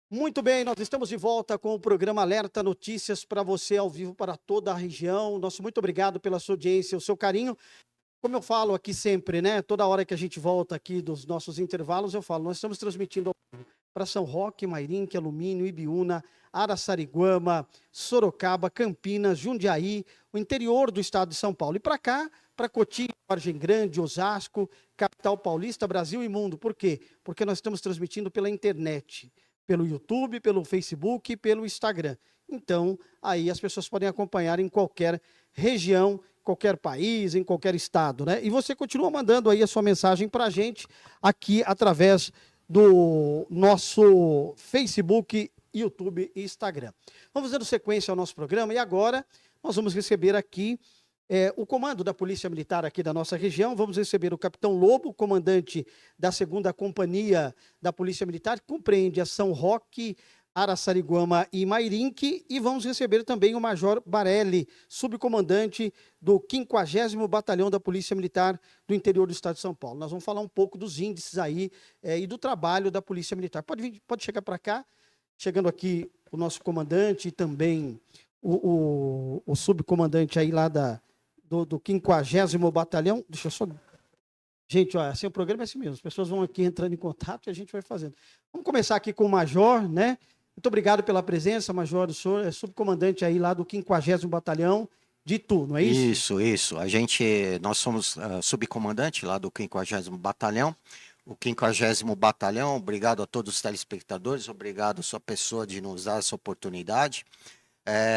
Muito bem, nós estamos de volta com o programa Alerta Notícias para você ao vivo para toda a região. Nosso muito obrigado pela sua audiência, o seu carinho. Como eu falo aqui sempre, né? Toda hora que a gente volta aqui dos nossos intervalos, eu falo, nós estamos transmitindo para São Roque, Mairinque, Alumínio, Ibiúna, Araçariguama, Sorocaba, Campinas, Jundiaí, o interior do estado de São Paulo. E para cá, para Cotia, Vargem Grande, Osasco, capital paulista, Brasil e mundo. Por quê? Porque nós estamos transmitindo pela internet, pelo YouTube, pelo Facebook e pelo Instagram. Então, aí as pessoas podem acompanhar em qualquer região, qualquer país, em qualquer estado, né? E você continua mandando aí a sua mensagem para a gente aqui através do nosso Facebook, YouTube e Instagram. Vamos dando sequência ao nosso programa e agora nós vamos receber aqui o comando da Polícia Militar aqui da nossa região. Vamos receber o Capitão Lobo, comandante da 2ª Companhia da Polícia Militar, que compreende a São Roque, Araçariguama e Mairinque, e vamos receber também o Major Barelli, subcomandante do 50º Batalhão da Polícia Militar do interior do estado de São Paulo. Nós vamos falar um pouco dos índices aí e do trabalho da Polícia Militar. Pode chegar para cá, chegando aqui o nosso comandante e também o subcomandante aí lá do 50º Batalhão. Deixa eu só... Gente, olha, assim, o programa é assim mesmo, as pessoas vão aqui entrando em contato e a gente vai fazendo. Vamos começar aqui com o Major, né? Muito obrigado pela presença, Major. O senhor é subcomandante aí lá do 50º Batalhão de Itu, não é isso? Isso. Nós somos subcomandante lá do 50º Batalhão. O 50º Batalhão, obrigado a todos os telespectadores, obrigado a sua pessoa de nos dar essa oportunidade.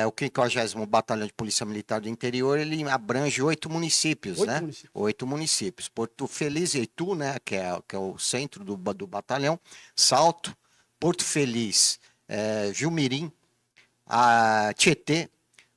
O 50º Batalhão de Polícia Militar do Interior, ele abrange 8 municípios, 8 né? municípios. 8 municípios. Porto Feliz e Itu, né? Que é o centro do batalhão. Salto, Porto Feliz, Jumirim, Tietê,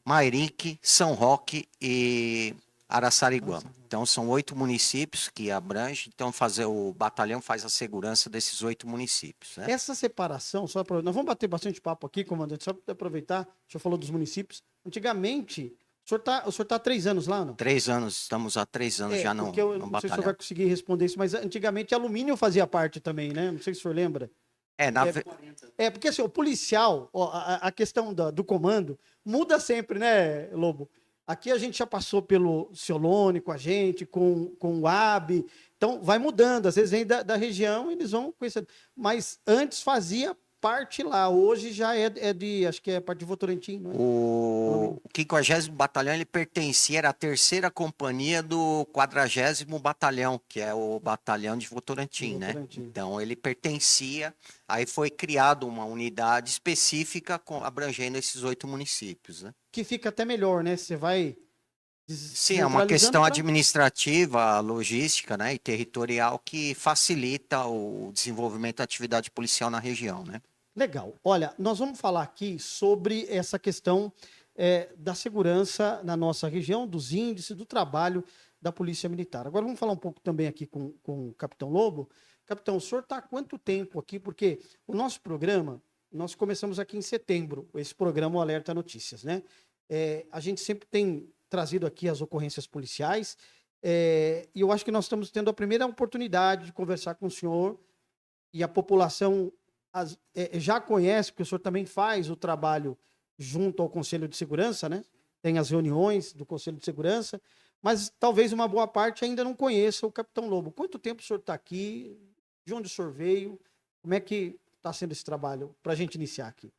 Mairinque, São Roque e Araçariguama. Então são 8 municípios que abrange. Então o batalhão faz a segurança desses 8 municípios, né? Essa separação, nós vamos bater bastante papo aqui, comandante, só para aproveitar, o senhor falou dos municípios. Antigamente, o senhor tá há 3 anos lá, não? 3 anos, estamos há 3 anos já Porque eu no não sei se o senhor vai batalhão. conseguir responder isso, mas antigamente alumínio fazia parte também, né? Não sei se o senhor lembra. É, na, É, ve- porque assim, o policial, ó, a questão do comando muda sempre, né, Lobo? Aqui a gente já passou pelo Ciolone com a gente, com o AB, então vai mudando, às vezes vem da região, eles vão conhecendo. Mas antes fazia parte lá, hoje já acho que é parte de Votorantim, não é? o 50º Batalhão ele pertencia, era a 3ª companhia do 40º Batalhão, que é o batalhão de De Votorantim, né? Votorantim. Então ele pertencia, aí foi criado uma unidade específica abrangendo esses 8 municípios, né? Que fica até melhor, né? Você vai Sim, é uma descentralizando questão para... administrativa, logística, né, e territorial que facilita o desenvolvimento da atividade policial na região, né? Legal. Olha, nós vamos falar aqui sobre essa questão da segurança na nossa região, dos índices, do trabalho da Polícia Militar. Agora vamos falar um pouco também aqui com o Capitão Lobo. Capitão, o senhor está há quanto tempo aqui? Porque o nosso programa, nós começamos aqui em setembro, esse programa o Alerta Notícias, né? A gente sempre tem trazido aqui as ocorrências policiais, e eu acho que nós estamos tendo a primeira oportunidade de conversar com o senhor e a população já conhece, porque o senhor também faz o trabalho junto ao Conselho de Segurança, né? Tem as reuniões do Conselho de Segurança, mas talvez uma boa parte ainda não conheça o Capitão Lobo. Quanto tempo o senhor está aqui? De onde o senhor veio? Como é que está sendo esse trabalho para a gente iniciar aqui?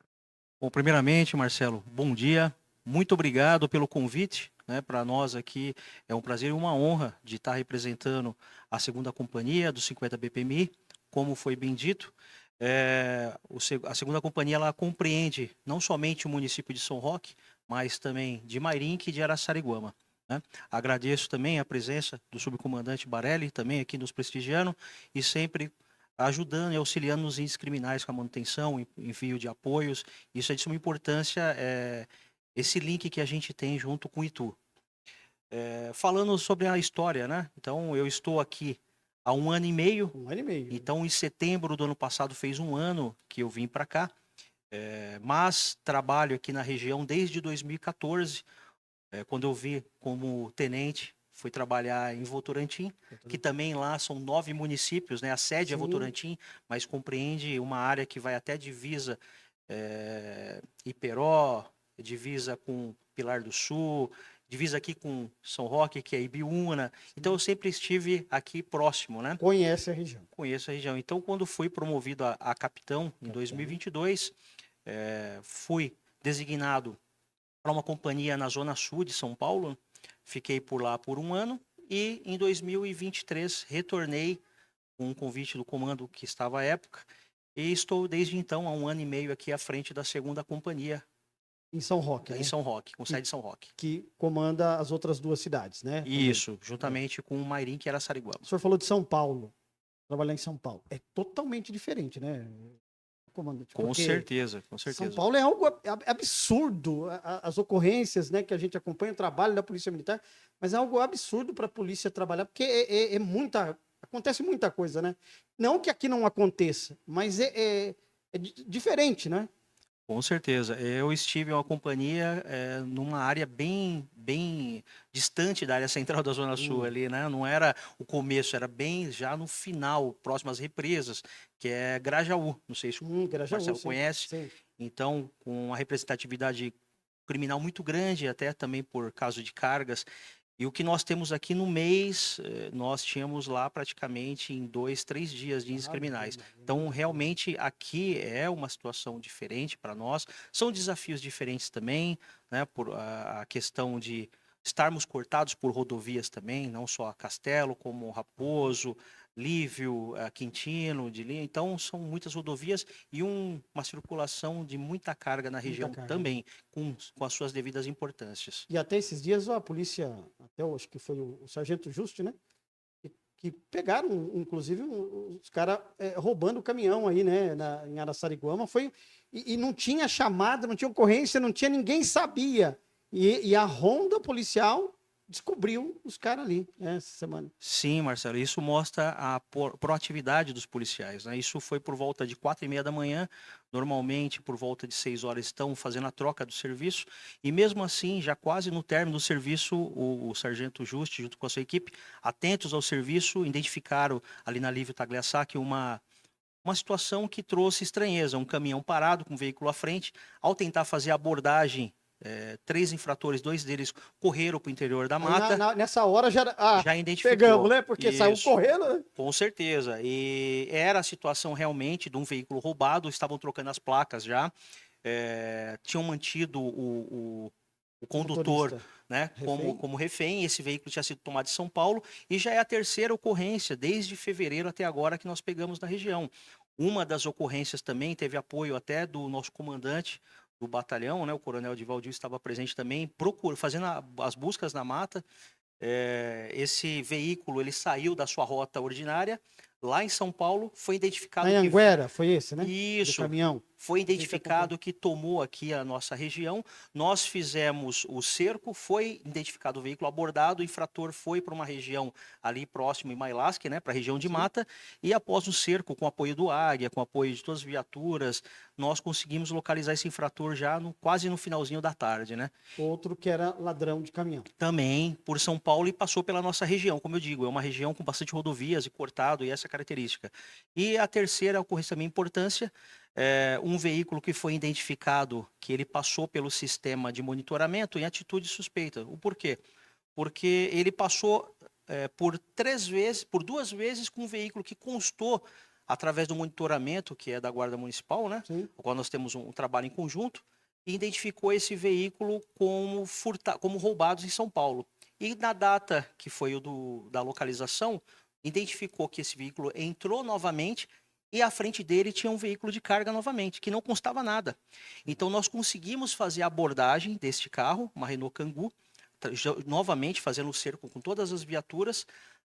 Bom, primeiramente, Marcelo, bom dia. Muito obrigado pelo convite, né? Para nós aqui é um prazer e uma honra de estar representando a 2ª Companhia do 50 BPMI, como foi bem dito. A 2ª Companhia ela compreende não somente o município de São Roque, mas também de Mairinque e de Araçariguama, né? Agradeço também a presença do subcomandante Barelli, também aqui nos prestigiando, e sempre ajudando e auxiliando nos índices criminais com a manutenção, envio de apoios. Isso é de suma importância, esse link que a gente tem junto com o Itu. Falando sobre a história, né? Então, eu estou aqui há 1 ano e meio. 1 ano e meio. Então, em setembro do ano passado, fez 1 ano que eu vim para cá. Mas trabalho aqui na região desde 2014, quando eu vim como tenente, fui trabalhar em Votorantim, que também lá são 9 municípios, né? A sede é Sim. Votorantim, mas compreende uma área que vai até divisa Iperó, divisa com Pilar do Sul, divisa aqui com São Roque, que é Ibiúna. Então eu sempre estive aqui próximo, né? Conhece a região. Conheço a região. Então, quando fui promovido a capitão em 2022, fui designado para uma companhia na Zona Sul de São Paulo. Fiquei por lá por um ano e em 2023 retornei com um convite do comando que estava à época e estou desde então há um ano e meio aqui à frente da segunda companhia Em São Roque, em né? São Roque, com sede em São Roque. Que comanda as outras 2 cidades, né? Também. Isso, juntamente com o Mairim, que era Sariguama. O senhor falou de São Paulo, trabalhar em São Paulo. É totalmente diferente, né, comandante? Com Porque certeza, com certeza. São Paulo é algo absurdo, as ocorrências, né, que a gente acompanha, o trabalho da Polícia Militar, mas é algo absurdo para a polícia trabalhar, porque acontece muita coisa, né? Não que aqui não aconteça, mas é diferente, né? Com certeza. Eu estive em uma companhia numa área bem distante da área central da Zona Sul ali, né? Não era o começo, era bem já no final, próximo às represas, que é Grajaú. Não sei se o Grajaú, Marcelo sim, conhece. sim. Então, com uma representatividade criminal muito grande, até também por caso de cargas. E o que nós temos aqui no mês, nós tínhamos lá praticamente em 2, 3 dias de índices criminais. Então, realmente, aqui é uma situação diferente para nós. São desafios diferentes também, né? Por a questão de estarmos cortados por rodovias também, não só a Castelo, como Raposo, Lívio, Quintino, de Linha. Então, são muitas rodovias e uma circulação de muita carga na região carga, também, com as suas devidas importâncias. E até esses dias a polícia, até eu acho que foi o Sargento Juste, né? Que pegaram, inclusive, os caras roubando o caminhão aí, né? Em Araçariguama. E não tinha chamada, não tinha ocorrência, não tinha ninguém sabia. E a ronda policial descobriu os caras ali, né, essa semana. Sim, Marcelo, isso mostra a proatividade dos policiais, né? Isso foi por volta de 4h30 da manhã, normalmente por volta de 6 horas estão fazendo a troca do serviço, e mesmo assim, já quase no término do serviço, o Sargento Juste, junto com a sua equipe, atentos ao serviço, identificaram ali na Lívio Tagliassacchi uma situação que trouxe estranheza, um caminhão parado com um veículo à frente, ao tentar fazer a abordagem, 3 infratores, 2 deles correram para o interior da mata. Nessa hora já identificou. Pegamos, né? Porque Isso. saiu correndo, né? Com certeza. E era a situação realmente de um veículo roubado, estavam trocando as placas já, tinham mantido o condutor, né, como refém. Esse veículo tinha sido tomado de São Paulo e já é a terceira ocorrência desde fevereiro até agora que nós pegamos na região. Uma das ocorrências também teve apoio até do nosso comandante do batalhão, né, o coronel Divaldio estava presente também, fazendo as buscas na mata. Esse veículo ele saiu da sua rota ordinária lá em São Paulo, foi identificado na Anhanguera, foi esse, né? Isso. Do caminhão. Foi identificado que tomou aqui a nossa região. Nós fizemos o cerco, foi identificado o veículo abordado, o infrator foi para uma região ali próximo em Mailasque, né, para a região de mata, e após o cerco, com apoio do Águia, com apoio de todas as viaturas, nós conseguimos localizar esse infrator já quase no finalzinho da tarde, né? Outro que era ladrão de caminhão. Também por São Paulo e passou pela nossa região, como eu digo, é uma região com bastante rodovias e cortado, e essa característica. E a terceira ocorrência também importância, um veículo que foi identificado que ele passou pelo sistema de monitoramento em atitude suspeita. O porquê? Porque ele passou por 2 vezes com um veículo que constou através do monitoramento, que é da Guarda Municipal, né? Sim. O qual nós temos um trabalho em conjunto, e identificou esse veículo como roubados em São Paulo. E na data que foi da localização, identificou que esse veículo entrou novamente e à frente dele tinha um veículo de carga novamente, que não constava nada. Então nós conseguimos fazer a abordagem deste carro, uma Renault Kangoo, novamente fazendo o cerco com todas as viaturas.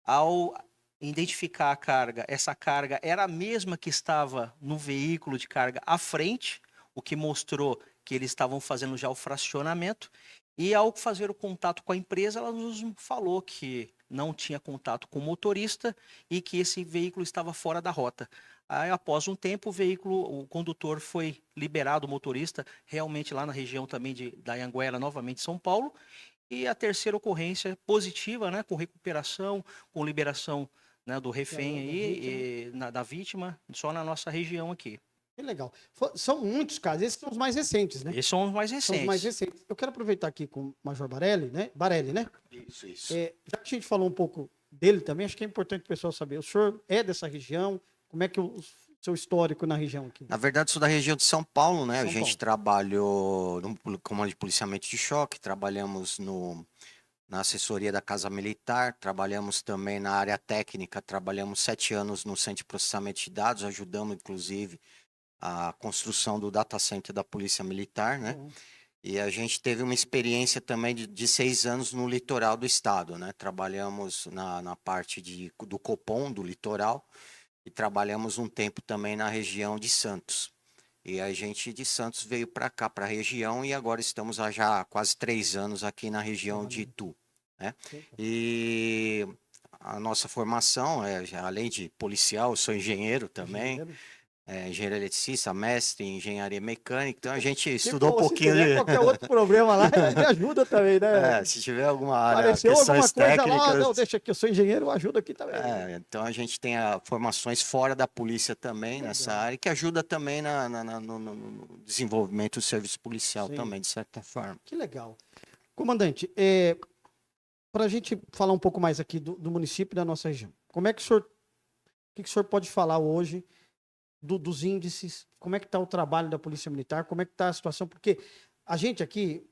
Ao identificar a carga, essa carga era a mesma que estava no veículo de carga à frente, o que mostrou que eles estavam fazendo já o fracionamento. E ao fazer o contato com a empresa, ela nos falou que não tinha contato com o motorista e que esse veículo estava fora da rota. Aí, após um tempo, o condutor foi liberado, o motorista, realmente lá na região também da Anhanguera, novamente São Paulo, E a terceira ocorrência positiva, né, com recuperação, com liberação, né, do refém aí, da vítima, só na nossa região aqui. Que legal. São muitos casos, esses são os mais recentes, né? Esses são os mais São os mais recentes. recentes. Eu quero aproveitar aqui com o Major Barelli, né? Barelli, né? Isso. Já que a gente falou um pouco dele também, acho que é importante o pessoal saber. O senhor é dessa região? Como é que o seu histórico na região aqui? Na verdade, sou da região de São Paulo, né? São A gente Paulo. trabalhou no comando de policiamento de choque, trabalhamos na assessoria da Casa Militar, trabalhamos também na área técnica, trabalhamos 7 anos no Centro de Processamento de Dados, ajudamos, inclusive, a construção do data center da Polícia Militar, né? Bom, E a gente teve uma experiência também de 6 anos no litoral do estado, né? Trabalhamos na parte do Copom, do litoral, e trabalhamos um tempo também na região de Santos. E a gente de Santos veio para cá, para a região, e agora estamos há já quase 3 anos aqui na região de Itu, né? E a nossa formação, além de policial, eu sou engenheiro também, engenheiro eletricista, mestre em engenharia mecânica, então a gente estudou um pouquinho se tiver qualquer outro problema lá, me ajuda também, né? se tiver alguma área, Apareceu alguma questões coisa lá, técnicas, não, deixa que eu sou engenheiro, eu ajudo aqui também. então a gente tem formações fora da polícia também nessa Legal. área, que ajuda também no desenvolvimento do serviço policial Sim. também, de certa forma. Que legal. Comandante, para a gente falar um pouco mais aqui do município e da nossa região, como é que o que o senhor pode falar hoje dos índices, como é que está o trabalho da Polícia Militar, como é que está a situação, porque a gente aqui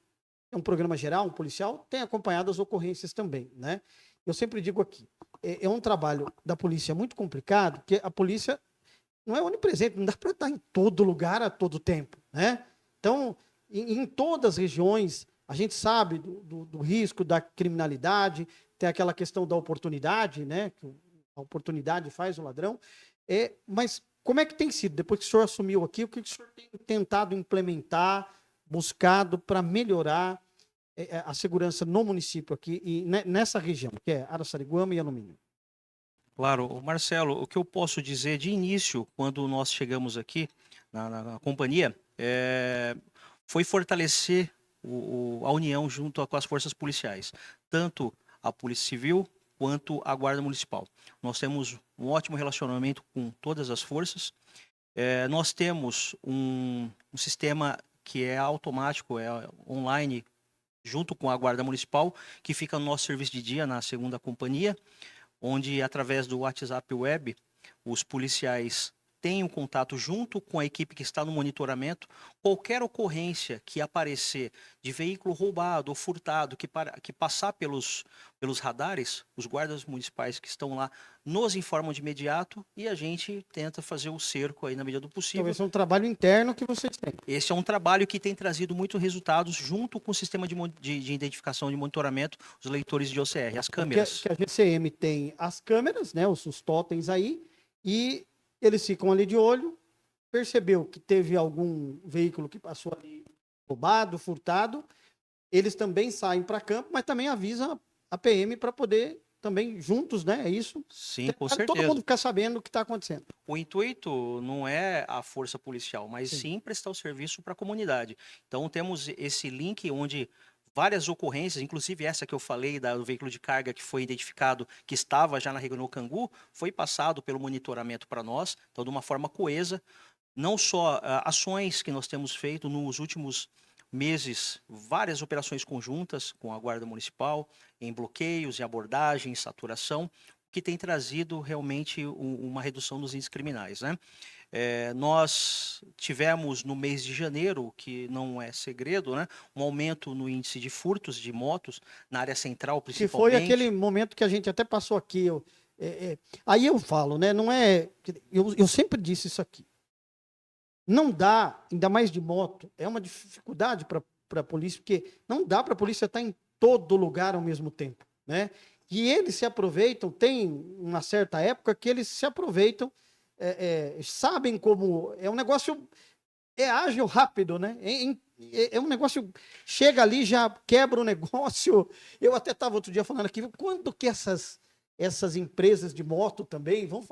é um programa geral, um policial, tem acompanhado as ocorrências também, né? Eu sempre digo aqui, é um trabalho da polícia muito complicado, porque a polícia não é onipresente, não dá para estar em todo lugar a todo tempo, né? Então, em todas as regiões, a gente sabe do risco da criminalidade, tem aquela questão da oportunidade, né? Que a oportunidade faz o ladrão. Mas como é que tem sido, depois que o senhor assumiu aqui, o que o senhor tem tentado implementar, buscado para melhorar a segurança no município aqui e nessa região, que é Araçariguama e Alumínio? Claro, Marcelo, o que eu posso dizer de início, quando nós chegamos aqui na companhia, foi fortalecer a união junto com as forças policiais, tanto a Polícia Civil quanto a Guarda Municipal. Nós temos um ótimo relacionamento com todas as forças. Nós temos um sistema que é automático, online, junto com a Guarda Municipal, que fica no nosso serviço de dia, na segunda companhia, onde, através do WhatsApp Web, os policiais têm um contato junto com a equipe que está no monitoramento. Qualquer ocorrência que aparecer de veículo roubado ou furtado, que passar pelos radares, os guardas municipais que estão lá nos informam de imediato e a gente tenta fazer o cerco aí na medida do possível. Então, esse é um trabalho interno que vocês têm. Esse é um trabalho que tem trazido muitos resultados junto com o sistema de identificação de monitoramento, os leitores de OCR, as câmeras. Que a GCM tem as câmeras, né, os totens aí, e eles ficam ali de olho, percebeu que teve algum veículo que passou ali roubado, furtado, eles também saem para campo, mas também avisam a PM para poder também juntos, né? É isso? Sim, com Para certeza. todo mundo ficar sabendo o que está acontecendo. O intuito não é a força policial, mas sim prestar o serviço para a comunidade. Então temos esse link onde várias ocorrências, inclusive essa que eu falei do veículo de carga que foi identificado, que estava já na Regional Cangu, foi passado pelo monitoramento para nós, então de uma forma coesa. Não só ações que nós temos feito nos últimos meses, várias operações conjuntas com a Guarda Municipal, em bloqueios, em abordagem, em saturação, que tem trazido realmente uma redução dos índices criminais, né? Nós tivemos no mês de janeiro, que não é segredo, né, um aumento no índice de furtos de motos na área central, Que principalmente. foi aquele momento que a gente até passou aqui. Aí eu falo, né? Não é. Eu sempre disse isso aqui. Não dá, ainda mais de moto, é uma dificuldade para a polícia, porque não dá para a polícia estar em todo lugar ao mesmo tempo, né? E eles se aproveitam, tem uma certa época que eles se aproveitam, sabem como. É um negócio. É ágil, rápido, né? É um negócio. Chega ali, já quebra o negócio. Eu até estava outro dia falando aqui, quando que essas empresas de moto também vão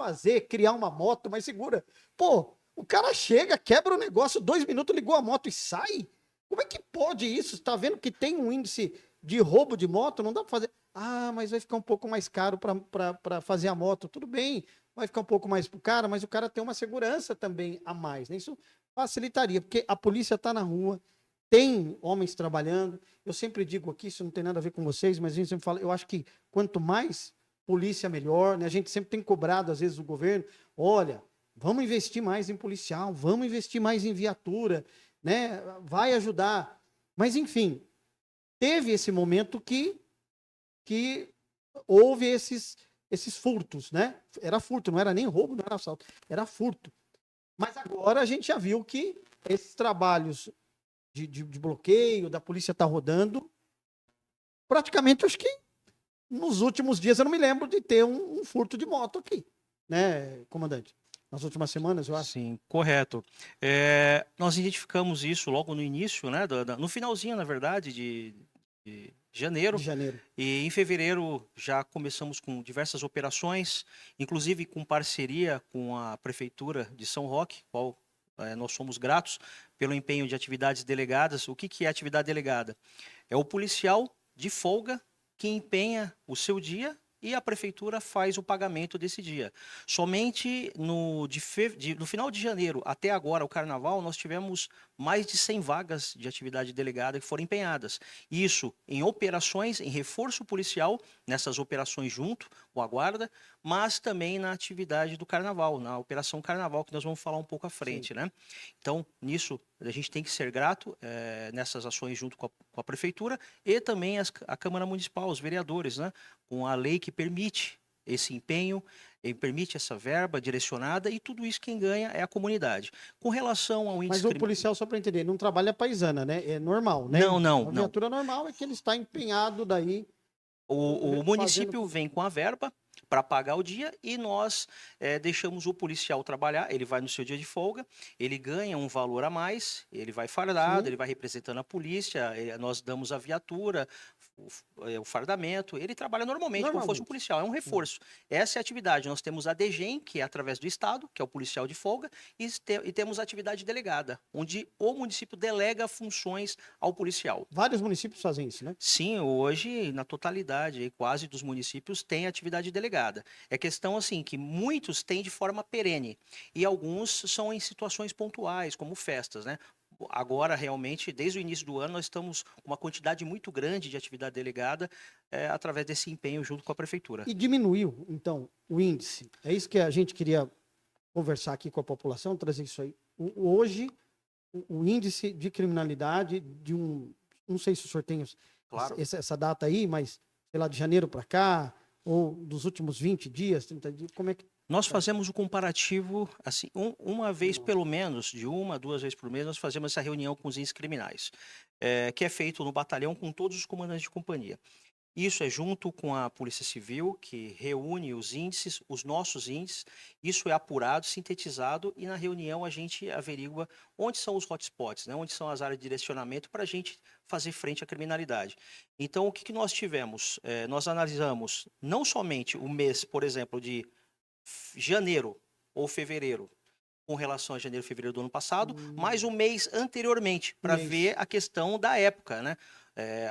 criar uma moto mais segura? Pô, o cara chega, quebra o negócio, 2 minutos, ligou a moto e sai? Como é que pode isso? Está vendo que tem um índice de roubo de moto, não dá para fazer. Ah, mas vai ficar um pouco mais caro para fazer a moto. Tudo bem, vai ficar um pouco mais pro cara, mas o cara tem uma segurança também a mais, né? Isso facilitaria, porque a polícia está na rua, tem homens trabalhando. Eu sempre digo aqui, isso não tem nada a ver com vocês, mas a gente sempre fala, eu acho que quanto mais polícia, melhor, né? A gente sempre tem cobrado, às vezes, o governo, olha, vamos investir mais em policial, vamos investir mais em viatura, né? Vai ajudar. Mas, enfim, teve esse momento que houve esses furtos, né? Era furto, não era nem roubo, não era assalto, era furto. Mas agora a gente já viu que esses trabalhos de bloqueio da polícia tá rodando, praticamente, acho que nos últimos dias eu não me lembro de ter um furto de moto aqui, né, comandante? Nas últimas semanas, eu acho. Sim, correto. Nós identificamos isso logo no início, né, no finalzinho, na verdade, de janeiro. De janeiro. E em fevereiro já começamos com diversas operações, inclusive com parceria com a Prefeitura de São Roque, qual nós somos gratos pelo empenho de atividades delegadas. O que é atividade delegada? É o policial de folga que empenha o seu dia e a prefeitura faz o pagamento desse dia. Somente no final de janeiro até agora, o carnaval, nós tivemos mais de 100 vagas de atividade delegada que foram empenhadas. Isso em operações, em reforço policial, nessas operações junto com a guarda, mas também na atividade do carnaval, na operação carnaval, que nós vamos falar um pouco à frente, né? Então, nisso, a gente tem que ser grato nessas ações junto com a prefeitura e também a Câmara Municipal, os vereadores, né? Com a lei que permite esse empenho, permite essa verba direcionada, e tudo isso quem ganha é a comunidade. Com relação ao índice... Mas o policial, só para entender, não trabalha paisana, né? É normal, né? Não. A viatura normal é que ele está empenhado daí. O município vem com a verba para pagar o dia e nós deixamos o policial trabalhar. Ele vai no seu dia de folga, ele ganha um valor a mais, ele vai fardado, Sim. ele vai representando a polícia, nós damos a viatura, o fardamento, ele trabalha normalmente, como fosse um policial, é um reforço. Essa é a atividade. Nós temos a DGEM, que é através do Estado, que é o policial de folga, e temos a atividade delegada, onde o município delega funções ao policial. Vários municípios fazem isso, né? Sim, hoje, na totalidade, quase dos municípios tem atividade delegada. É questão, assim, que muitos têm de forma perene e alguns são em situações pontuais, como festas, né? Agora, realmente, desde o início do ano, nós estamos com uma quantidade muito grande de atividade delegada através desse empenho junto com a prefeitura. E diminuiu, então, o índice. É isso que a gente queria conversar aqui com a população, trazer isso aí. Hoje, o índice de criminalidade de não sei se o senhor tem Claro. essa data aí, mas, sei lá, de janeiro para cá, ou dos últimos 20 dias, 30 dias, como é que... Nós fazemos o comparativo, assim, uma vez pelo menos, de 1 a 2 vezes por mês, nós fazemos essa reunião com os índices criminais, que é feito no batalhão com todos os comandantes de companhia. Isso é junto com a Polícia Civil, que reúne os índices, os nossos índices. Isso é apurado, sintetizado, e na reunião a gente averigua onde são os hotspots, né? Onde são as áreas de direcionamento para a gente fazer frente à criminalidade. Então, o que nós tivemos? Nós analisamos não somente o mês, por exemplo, de janeiro ou fevereiro, com relação a janeiro e fevereiro do ano passado, mas o mês anteriormente, para ver a questão da época, né?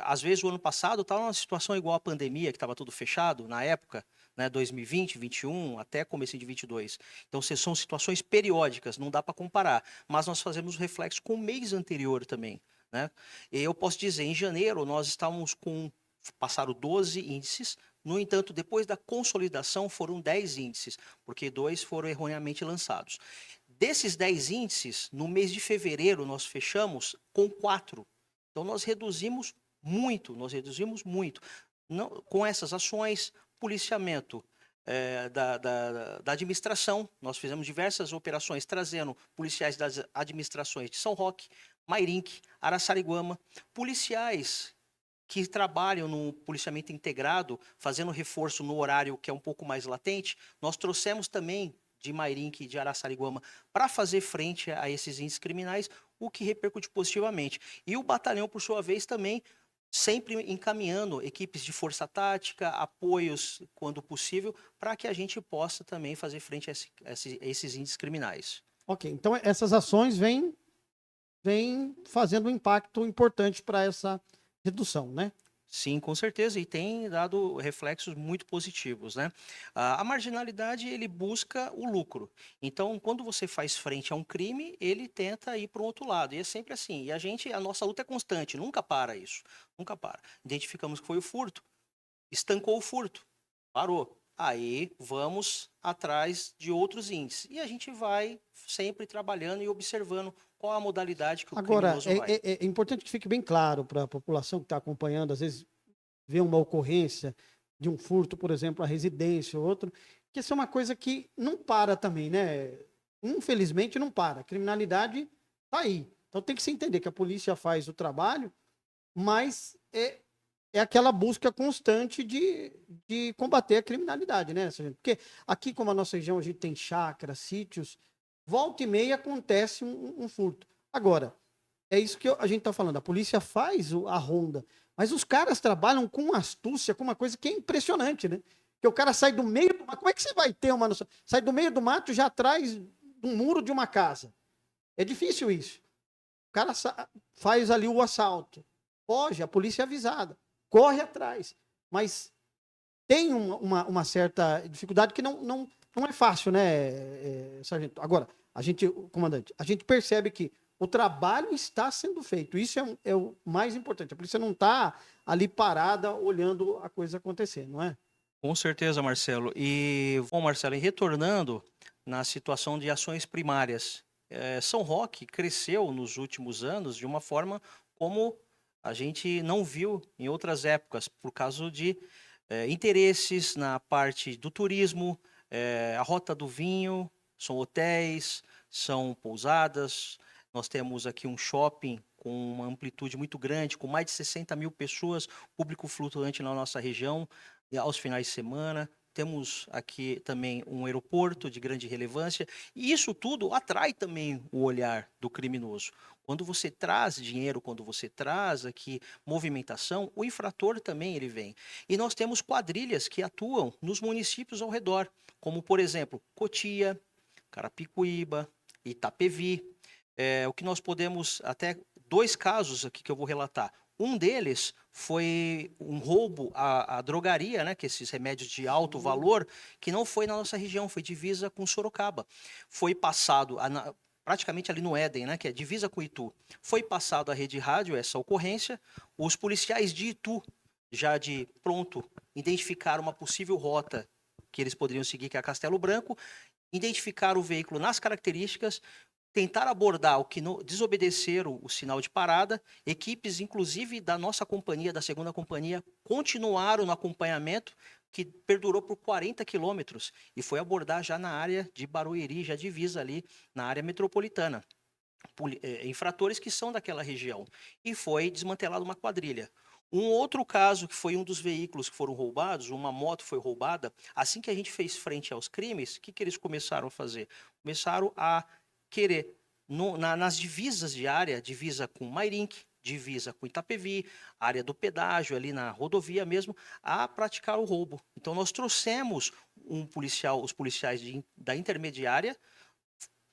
Às vezes o ano passado estava numa situação igual à pandemia, que estava tudo fechado na época, né, 2020, 2021, até começo de 22. Então, são situações periódicas, não dá para comparar, mas nós fazemos reflexo com o mês anterior também, né? E eu posso dizer, em janeiro nós estávamos passaram 12 índices. No entanto, depois da consolidação foram 10 índices, porque 2 foram erroneamente lançados. Desses 10 índices, no mês de fevereiro nós fechamos com 4. Então nós reduzimos muito. Não, com essas ações, policiamento da administração, nós fizemos diversas operações trazendo policiais das administrações de São Roque, Mairinque, Araçariguama, policiais que trabalham no policiamento integrado, fazendo reforço no horário que é um pouco mais latente. Nós trouxemos também de Mairinque e de Araçariguama para fazer frente a esses índices criminais, o que repercute positivamente. E o batalhão, por sua vez, também sempre encaminhando equipes de força tática, apoios quando possível, para que a gente possa também fazer frente a esses índices criminais. Ok, então essas ações vêm fazendo um impacto importante para essa redução, né? Sim, com certeza, e tem dado reflexos muito positivos, né? A marginalidade, ele busca o lucro. Então, quando você faz frente a um crime, ele tenta ir para o outro lado. E é sempre assim. E a nossa luta é constante, nunca para isso, nunca para. Identificamos que foi o furto, estancou o furto, parou. Aí vamos atrás de outros índices. E a gente vai sempre trabalhando e observando qual a modalidade que o Agora, criminoso vai. é importante que fique bem claro para a população que está acompanhando, às vezes vê uma ocorrência de um furto, por exemplo, a residência ou outro, que isso é uma coisa que não para também, né? Infelizmente não para. A criminalidade está aí. Então tem que se entender que a polícia faz o trabalho, mas é aquela busca constante de combater a criminalidade, né? Porque aqui, como a nossa região, a gente tem chácaras, sítios, volta e meia acontece um furto. Agora, é isso que a gente está falando. A polícia faz a ronda, mas os caras trabalham com astúcia, com uma coisa que é impressionante, né? Que o cara sai do meio do mato. Como é que você vai ter uma noção? Sai do meio do mato já atrás de um muro de uma casa. É difícil isso. O cara faz ali o assalto. Foge, a polícia é avisada. Corre atrás. Mas tem uma certa dificuldade que não é fácil, né, sargento? Agora, comandante, a gente percebe que o trabalho está sendo feito. Isso é o mais importante. A polícia não está ali parada olhando a coisa acontecer, não é? Com certeza, Marcelo. E, bom, Marcelo, e retornando na situação de ações primárias, São Roque cresceu nos últimos anos de uma forma como a gente não viu em outras épocas, por causa de interesses na parte do turismo, a Rota do Vinho, são hotéis, são pousadas. Nós temos aqui um shopping com uma amplitude muito grande, com mais de 60 mil pessoas, público flutuante na nossa região, aos finais de semana. Temos aqui também um aeroporto de grande relevância, e isso tudo atrai também o olhar do criminoso. Quando você traz dinheiro, quando você traz aqui movimentação, o infrator também ele vem. E nós temos quadrilhas que atuam nos municípios ao redor, como por exemplo, Cotia, Carapicuíba, Itapevi. O que nós podemos, até 2 casos aqui que eu vou relatar. Um deles foi um roubo à drogaria, né, que esses remédios de alto valor, que não foi na nossa região, foi divisa com Sorocaba. Foi passado, praticamente ali no Éden, né, que é divisa com Itu. Foi passado à rede rádio essa ocorrência. Os policiais de Itu, já de pronto, identificaram uma possível rota que eles poderiam seguir, que é a Castelo Branco, identificaram o veículo nas características, tentaram abordar o que desobedeceram o sinal de parada. Equipes, inclusive, da nossa companhia, da segunda companhia, continuaram no acompanhamento, que perdurou por 40 quilômetros e foi abordar já na área de Barueri, já divisa ali na área metropolitana. Infratores que são daquela região. E foi desmantelada uma quadrilha. Um outro caso, que foi um dos veículos que foram roubados, uma moto foi roubada. Assim que a gente fez frente aos crimes, o que eles começaram a fazer? Começaram a querer, nas divisas de área, divisa com Mairink, divisa com Itapevi, área do pedágio, ali na rodovia mesmo, a praticar o roubo. Então, nós trouxemos os policiais da intermediária,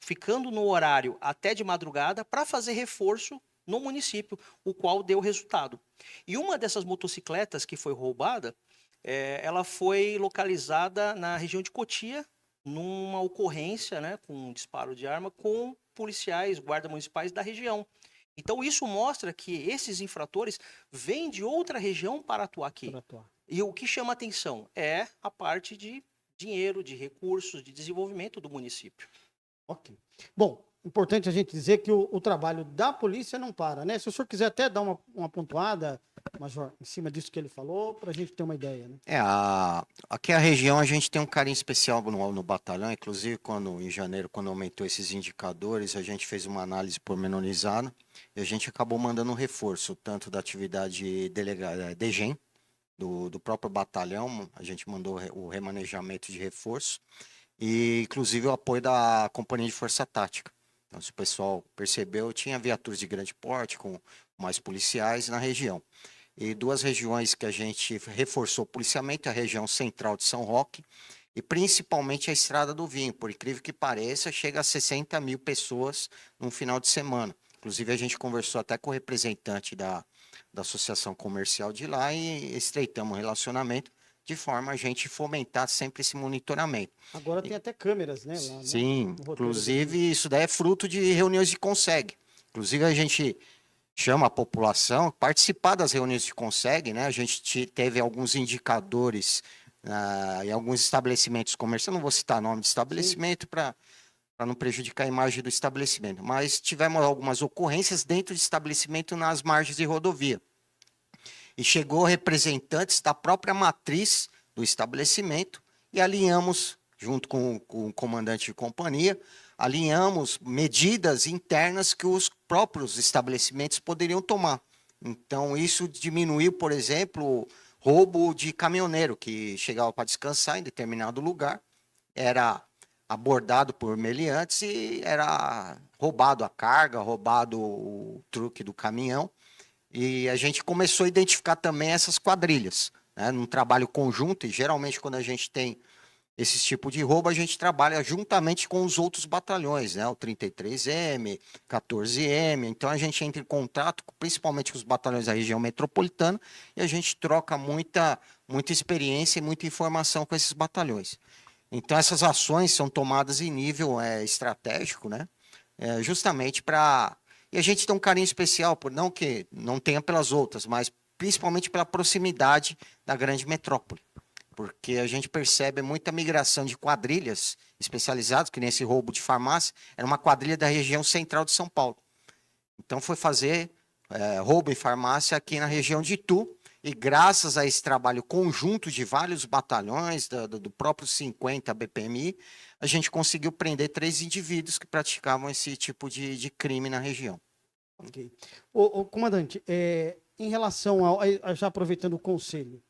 ficando no horário até de madrugada, para fazer reforço no município, o qual deu resultado. E uma dessas motocicletas que foi roubada, ela foi localizada na região de Cotia, numa ocorrência, né, com um disparo de arma com policiais, guardas municipais da região. Então isso mostra que esses infratores vêm de outra região para atuar aqui. E o que chama atenção é a parte de dinheiro, de recursos, de desenvolvimento do município. Ok. Bom, importante a gente dizer que o trabalho da polícia não para, né? Se o senhor quiser até dar uma pontuada, Major, em cima disso que ele falou, para a gente ter uma ideia, né? Aqui a região a gente tem um carinho especial no batalhão, inclusive em janeiro, quando aumentou esses indicadores, a gente fez uma análise pormenorizada e a gente acabou mandando um reforço, tanto da atividade DGEM, do próprio batalhão, a gente mandou o remanejamento de reforço e inclusive o apoio da Companhia de Força Tática. Então, se o pessoal percebeu, tinha viaturas de grande porte com mais policiais na região. E 2 regiões que a gente reforçou o policiamento, a região central de São Roque e principalmente a Estrada do Vinho. Por incrível que pareça, chega a 60 mil pessoas num final de semana. Inclusive, a gente conversou até com o representante da da associação comercial de lá e estreitamos o relacionamento de forma a gente fomentar sempre esse monitoramento. Agora tem até câmeras, né? Lá, né? Sim, No roteiro do evento. inclusive isso daí é fruto de reuniões de Conseg. Inclusive a gente chama a população a participar das reuniões de Conseg, né? A gente teve alguns indicadores em alguns estabelecimentos comerciais, não vou citar nome de estabelecimento para não prejudicar a imagem do estabelecimento, mas tivemos algumas ocorrências dentro de estabelecimento nas margens de rodovia. E chegou representantes da própria matriz do estabelecimento e alinhamos, junto com o comandante de companhia, alinhamos medidas internas que os próprios estabelecimentos poderiam tomar. Então, isso diminuiu, por exemplo, roubo de caminhoneiro que chegava para descansar em determinado lugar, era abordado por meliantes e era roubado a carga, roubado o truque do caminhão. E a gente começou a identificar também essas quadrilhas, né, num trabalho conjunto, e geralmente quando a gente tem esse tipo de roubo, a gente trabalha juntamente com os outros batalhões, né, o 33M, 14M, então a gente entra em contato, principalmente com os batalhões da região metropolitana, e a gente troca muita experiência e muita informação com esses batalhões. Então essas ações são tomadas em nível estratégico, né, justamente para... E a gente tem um carinho especial, por não que não tenha pelas outras, mas principalmente pela proximidade da grande metrópole. Porque a gente percebe muita migração de quadrilhas especializadas, que nem esse roubo de farmácia, era uma quadrilha da região central de São Paulo. Então foi fazer roubo em farmácia aqui na região de Itu, e graças a esse trabalho conjunto de vários batalhões, do próprio 50 BPMI, a gente conseguiu prender 3 indivíduos que praticavam esse tipo de crime na região. Ok. Ô, comandante, em relação já aproveitando o conselho,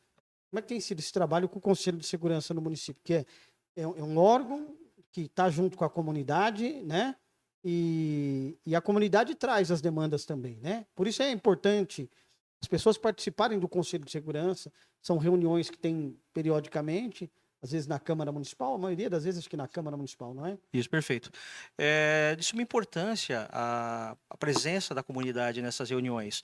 como é que tem sido esse trabalho com o Conselho de Segurança no município? Que é um órgão que está junto com a comunidade, né? E a comunidade traz as demandas também, né? Por isso é importante as pessoas participarem do Conselho de Segurança. São reuniões que tem periodicamente, às vezes na Câmara Municipal, a maioria das vezes acho que na Câmara Municipal, não é? Isso, perfeito. De suma importância a presença da comunidade nessas reuniões.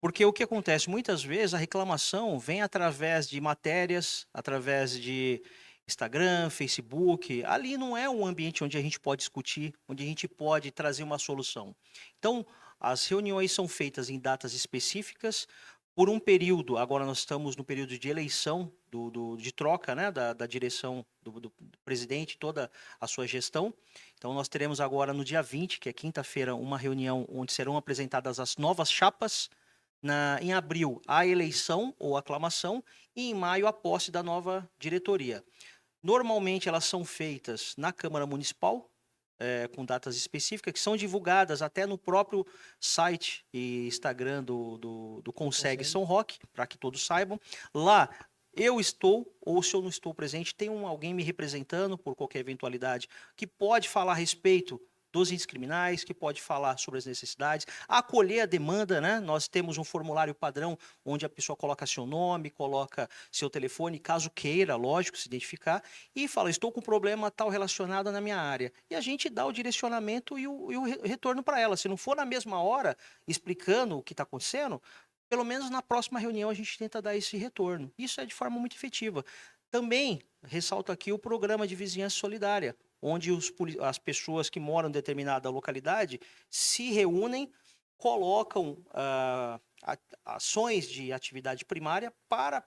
Porque o que acontece? Muitas vezes a reclamação vem através de matérias, através de Instagram, Facebook. Ali não é um ambiente onde a gente pode discutir, onde a gente pode trazer uma solução. Então, as reuniões são feitas em datas específicas, por um período. Agora nós estamos no período de eleição, de troca, né, da direção do presidente, toda a sua gestão. Então nós teremos agora no dia 20, que é quinta-feira, uma reunião onde serão apresentadas as novas chapas. Em abril, a eleição ou aclamação, e em maio, a posse da nova diretoria. Normalmente, elas são feitas na Câmara Municipal, com datas específicas, que são divulgadas até no próprio site e Instagram do Conseg São Roque, para que todos saibam. Lá, eu estou, ou se eu não estou presente, tem alguém me representando por qualquer eventualidade, que pode falar a respeito dos índices criminais, que pode falar sobre as necessidades, acolher a demanda, né? Nós temos um formulário padrão onde a pessoa coloca seu nome, coloca seu telefone, caso queira, lógico, se identificar, e fala, estou com um problema tal relacionado na minha área. E a gente dá o direcionamento e o retorno para ela. Se não for na mesma hora, explicando o que está acontecendo, pelo menos na próxima reunião a gente tenta dar esse retorno. Isso é de forma muito efetiva. Também ressalto aqui o programa de vizinhança solidária, onde as pessoas que moram em determinada localidade se reúnem, colocam ações de atividade primária para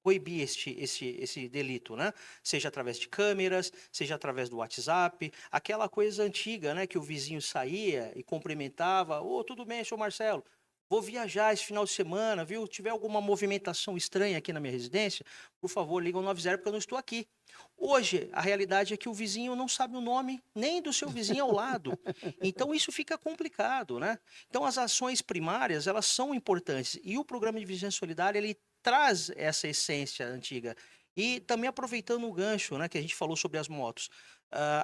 coibir esse delito, né? Seja através de câmeras, seja através do WhatsApp, aquela coisa antiga, né? Que o vizinho saía e cumprimentava, tudo bem, senhor Marcelo? Vou viajar esse final de semana, viu? Se tiver alguma movimentação estranha aqui na minha residência, por favor, liga ao 90 porque eu não estou aqui. Hoje, a realidade é que o vizinho não sabe o nome nem do seu vizinho ao lado. Então, isso fica complicado, né? Então, as ações primárias, elas são importantes. E o programa de vigilância solidária, ele traz essa essência antiga. E também aproveitando o gancho, né, que a gente falou sobre as motos,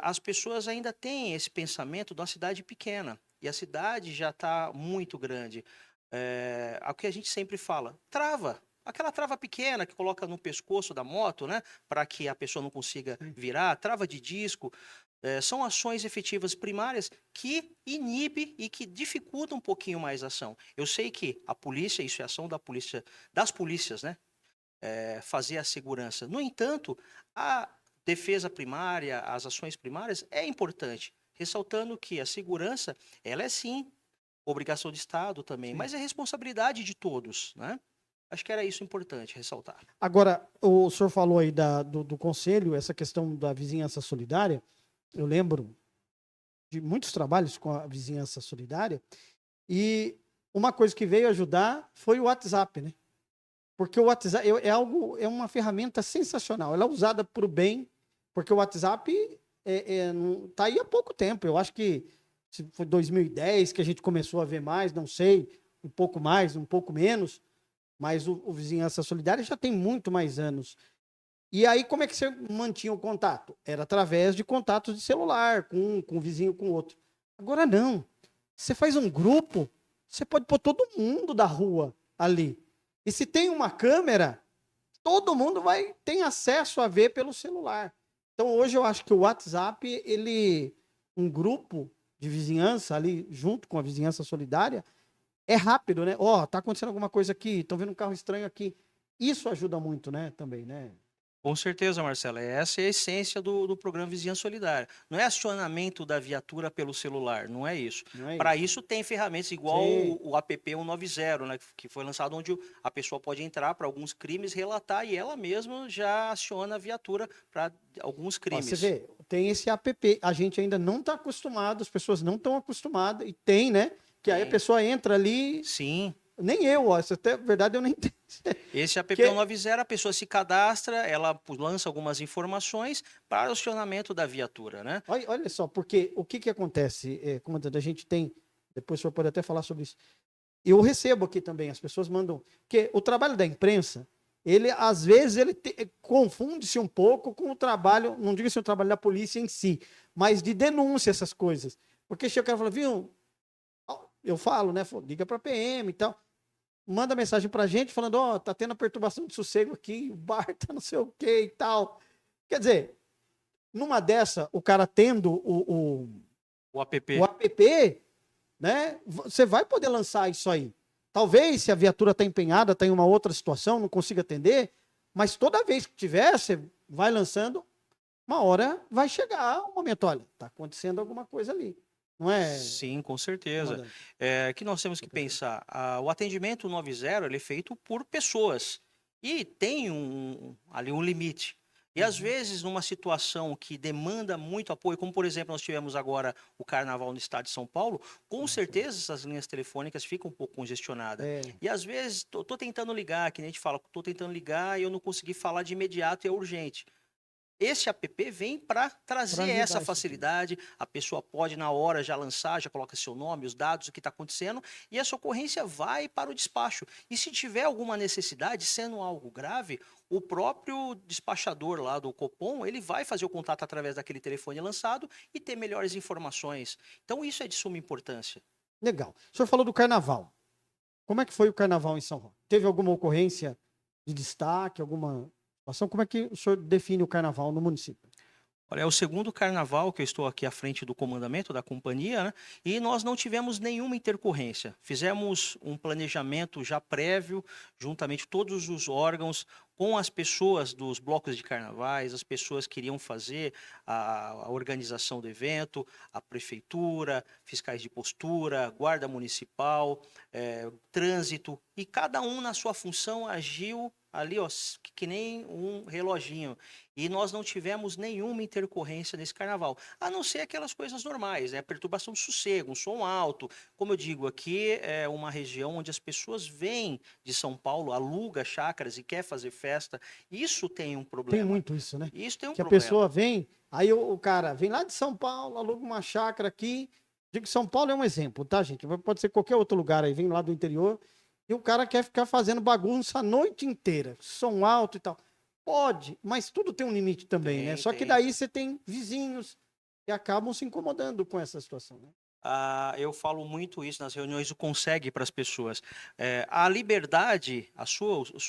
as pessoas ainda têm esse pensamento de uma cidade pequena. E a cidade já está muito grande. O que a gente sempre fala, trava. Aquela trava pequena que coloca no pescoço da moto, né? Para que a pessoa não consiga virar, trava de disco. São ações efetivas primárias que inibem e que dificultam um pouquinho mais a ação. Eu sei que a polícia, isso é ação da polícia, das polícias, né? Fazer a segurança. No entanto, a defesa primária, as ações primárias é importante, ressaltando que a segurança, ela é sim obrigação do Estado também, Sim. mas é responsabilidade de todos, né? Acho que era isso importante ressaltar. Agora, o senhor falou aí do conselho, essa questão da vizinhança solidária. Eu lembro de muitos trabalhos com a vizinhança solidária, e uma coisa que veio ajudar foi o WhatsApp, né? Porque o WhatsApp é uma ferramenta sensacional. Ela é usada para o bem, porque o WhatsApp tá aí há pouco tempo. Eu acho que se foi 2010 que a gente começou a ver mais, não sei, um pouco mais, um pouco menos, mas o Vizinhança Solidária já tem muito mais anos. E aí, como é que você mantinha o contato? Era através de contatos de celular, com um vizinho, com o outro. Agora não. Você faz um grupo, você pode pôr todo mundo da rua ali. E se tem uma câmera, todo mundo tem acesso a ver pelo celular. Então, hoje eu acho que o WhatsApp, um grupo de vizinhança ali, junto com a vizinhança solidária, é rápido, né? Ó, tá acontecendo alguma coisa aqui, estão vendo um carro estranho aqui. Isso ajuda muito, né? Também, né? Com certeza, Marcelo. Essa é a essência do programa Vizinhança Solidária. Não é acionamento da viatura pelo celular, não é isso. Não é Para isso. isso tem ferramentas igual Sim. o app 190, né, que foi lançado, onde a pessoa pode entrar para alguns crimes, relatar e ela mesma já aciona a viatura para alguns Ó, você crimes. vê, tem esse app, a gente ainda não está acostumado, as pessoas não estão acostumadas, e tem, né? Que aí a Tem. pessoa entra ali, Sim. nem eu, ó, isso até verdade eu nem tenho. Esse app Que 190, a pessoa se cadastra, ela lança algumas informações para o acionamento da viatura, né? olha só, porque o que acontece, comandante, a gente tem, depois o senhor pode até falar sobre isso. Eu recebo aqui também, as pessoas mandam, porque o trabalho da imprensa, ele às vezes confunde-se um pouco com o trabalho, não digo assim o trabalho da polícia em si, mas de denúncia essas coisas. Porque chega o cara e fala, viu, eu falo, né, liga para PM e tal, manda mensagem pra gente falando, ó, tá tendo perturbação de sossego aqui, o bar tá não sei o que e tal. Quer dizer, numa dessa, o cara tendo O app. o app, né, você vai poder lançar isso aí. Talvez, se a viatura está empenhada, está em uma outra situação, não consiga atender, mas toda vez que tiver, você vai lançando, uma hora vai chegar o momento, olha, está acontecendo alguma coisa ali. Não é, Sim, com certeza. comandante? Que nós temos que pensar, o atendimento 90 ele é feito por pessoas e tem ali um limite. E às vezes, numa situação que demanda muito apoio, como por exemplo nós tivemos agora o Carnaval no estado de São Paulo, com certeza essas linhas telefônicas ficam um pouco congestionadas. É, E às vezes, estou tentando ligar, que nem a gente fala, estou tentando ligar e eu não consegui falar de imediato e é urgente. Esse app vem para trazer para ajudar essa isso tudo. facilidade, a pessoa pode na hora já lançar, já coloca seu nome, os dados, o que está acontecendo, e essa ocorrência vai para o despacho. E se tiver alguma necessidade, sendo algo grave, o próprio despachador lá do Copom, ele vai fazer o contato através daquele telefone lançado e ter melhores informações. Então isso é de suma importância. Legal. O senhor falou do carnaval. Como é que foi o carnaval em São Paulo? Teve alguma ocorrência de destaque, alguma situação? Como é que o senhor define o carnaval no município? Olha, é o segundo carnaval que eu estou aqui à frente do comandamento da companhia, né? E nós não tivemos nenhuma intercorrência. Fizemos um planejamento já prévio, juntamente todos os órgãos, com as pessoas dos blocos de carnavais, as pessoas que iriam fazer a organização do evento, a prefeitura, fiscais de postura, guarda municipal, trânsito, e cada um na sua função agiu ali, ó, que nem um reloginho. E nós não tivemos nenhuma intercorrência nesse carnaval, a não ser aquelas coisas normais, né? Perturbação do sossego, um som alto. Como eu digo, aqui é uma região onde as pessoas vêm de São Paulo, aluga chácaras e quer fazer festa. Isso tem um Tem problema. muito isso, né? Isso tem um Que a problema. pessoa vem, aí o cara vem lá de São Paulo, aluga uma chácara aqui. Digo que São Paulo é um exemplo, tá, gente? Pode ser qualquer outro lugar aí, vem lá do interior, e o cara quer ficar fazendo bagunça a noite inteira, som alto e tal. Pode, mas tudo tem um limite também, né? Tem, Só que tem. daí você tem vizinhos que acabam se incomodando com essa situação, né? Eu falo muito isso nas reuniões do Consegue para as pessoas. A liberdade,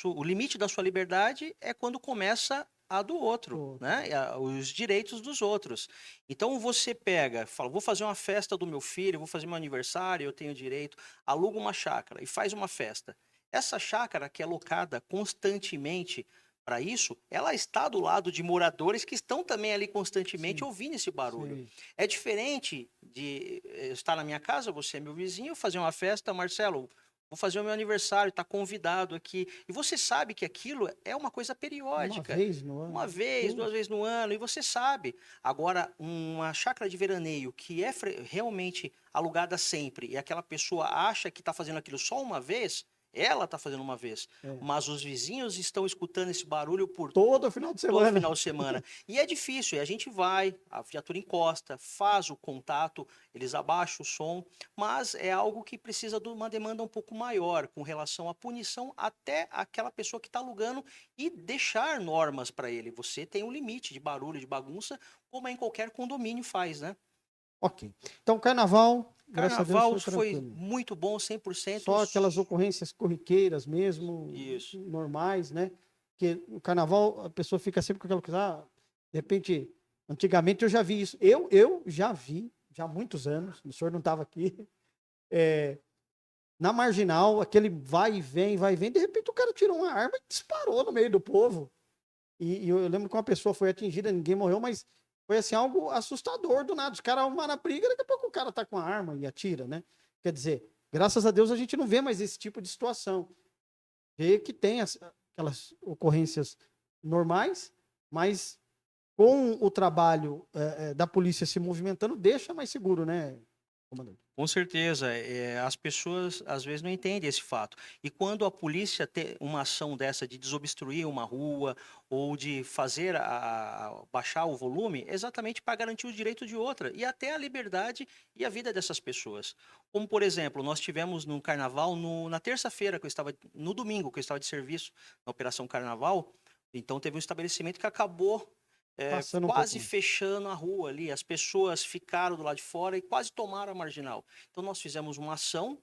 o limite da sua liberdade é quando começa a do outro, né? Os direitos dos outros. Então você pega, fala, vou fazer uma festa do meu filho, vou fazer meu aniversário, eu tenho direito, aluga uma chácara e faz uma festa. Essa chácara que é locada constantemente para isso, ela está do lado de moradores que estão também ali constantemente Sim, ouvindo esse barulho. sim. É diferente de estar na minha casa, você é meu vizinho, fazer uma festa, Marcelo, vou fazer o meu aniversário, está convidado aqui. E você sabe que aquilo é uma coisa Uma periódica. vez no Uma ano. vez, duas vezes no ano, e você sabe. Agora, uma chácara de veraneio que é realmente alugada sempre e aquela pessoa acha que está fazendo aquilo só uma vez, ela está fazendo uma vez. É. Mas os vizinhos estão escutando esse barulho por Todo final de todo semana. final de semana. E é difícil, e a gente vai, a viatura encosta, faz o contato, eles abaixam o som, mas é algo que precisa de uma demanda um pouco maior com relação à punição até aquela pessoa que está alugando e deixar normas para ele. Você tem um limite de barulho, de bagunça, como em qualquer condomínio faz, né? Ok. Então, carnaval, graças a Deus, Carnaval foi foi tranquilo. muito bom, 100%. Só aquelas ocorrências corriqueiras mesmo, Isso. normais, né? Porque no carnaval a pessoa fica sempre com aquela coisa, de repente, antigamente eu já vi isso. Eu já vi, já há muitos anos, o senhor não estava aqui, na marginal, aquele vai e vem, de repente o cara tirou uma arma e disparou no meio do povo. E eu lembro que uma pessoa foi atingida, ninguém morreu, mas foi assim algo assustador do nada. Os caras arrumaram a briga, daqui a pouco o cara tá com a arma e atira, né? Quer dizer, graças a Deus a gente não vê mais esse tipo de situação. Vê que tem aquelas ocorrências normais, mas com o trabalho da polícia se movimentando, deixa mais seguro, né, comandante? Com certeza, as pessoas às vezes não entendem esse fato. E quando a polícia tem uma ação dessa de desobstruir uma rua ou de fazer baixar o volume, é exatamente para garantir o direito de outra e até a liberdade e a vida dessas pessoas. Como, por exemplo, nós tivemos no Carnaval, na terça-feira, no domingo, que eu estava de serviço na Operação Carnaval, então teve um estabelecimento que acabou Passando um quase pouco. fechando a rua ali. As pessoas ficaram do lado de fora e quase tomaram a marginal. Então nós fizemos uma ação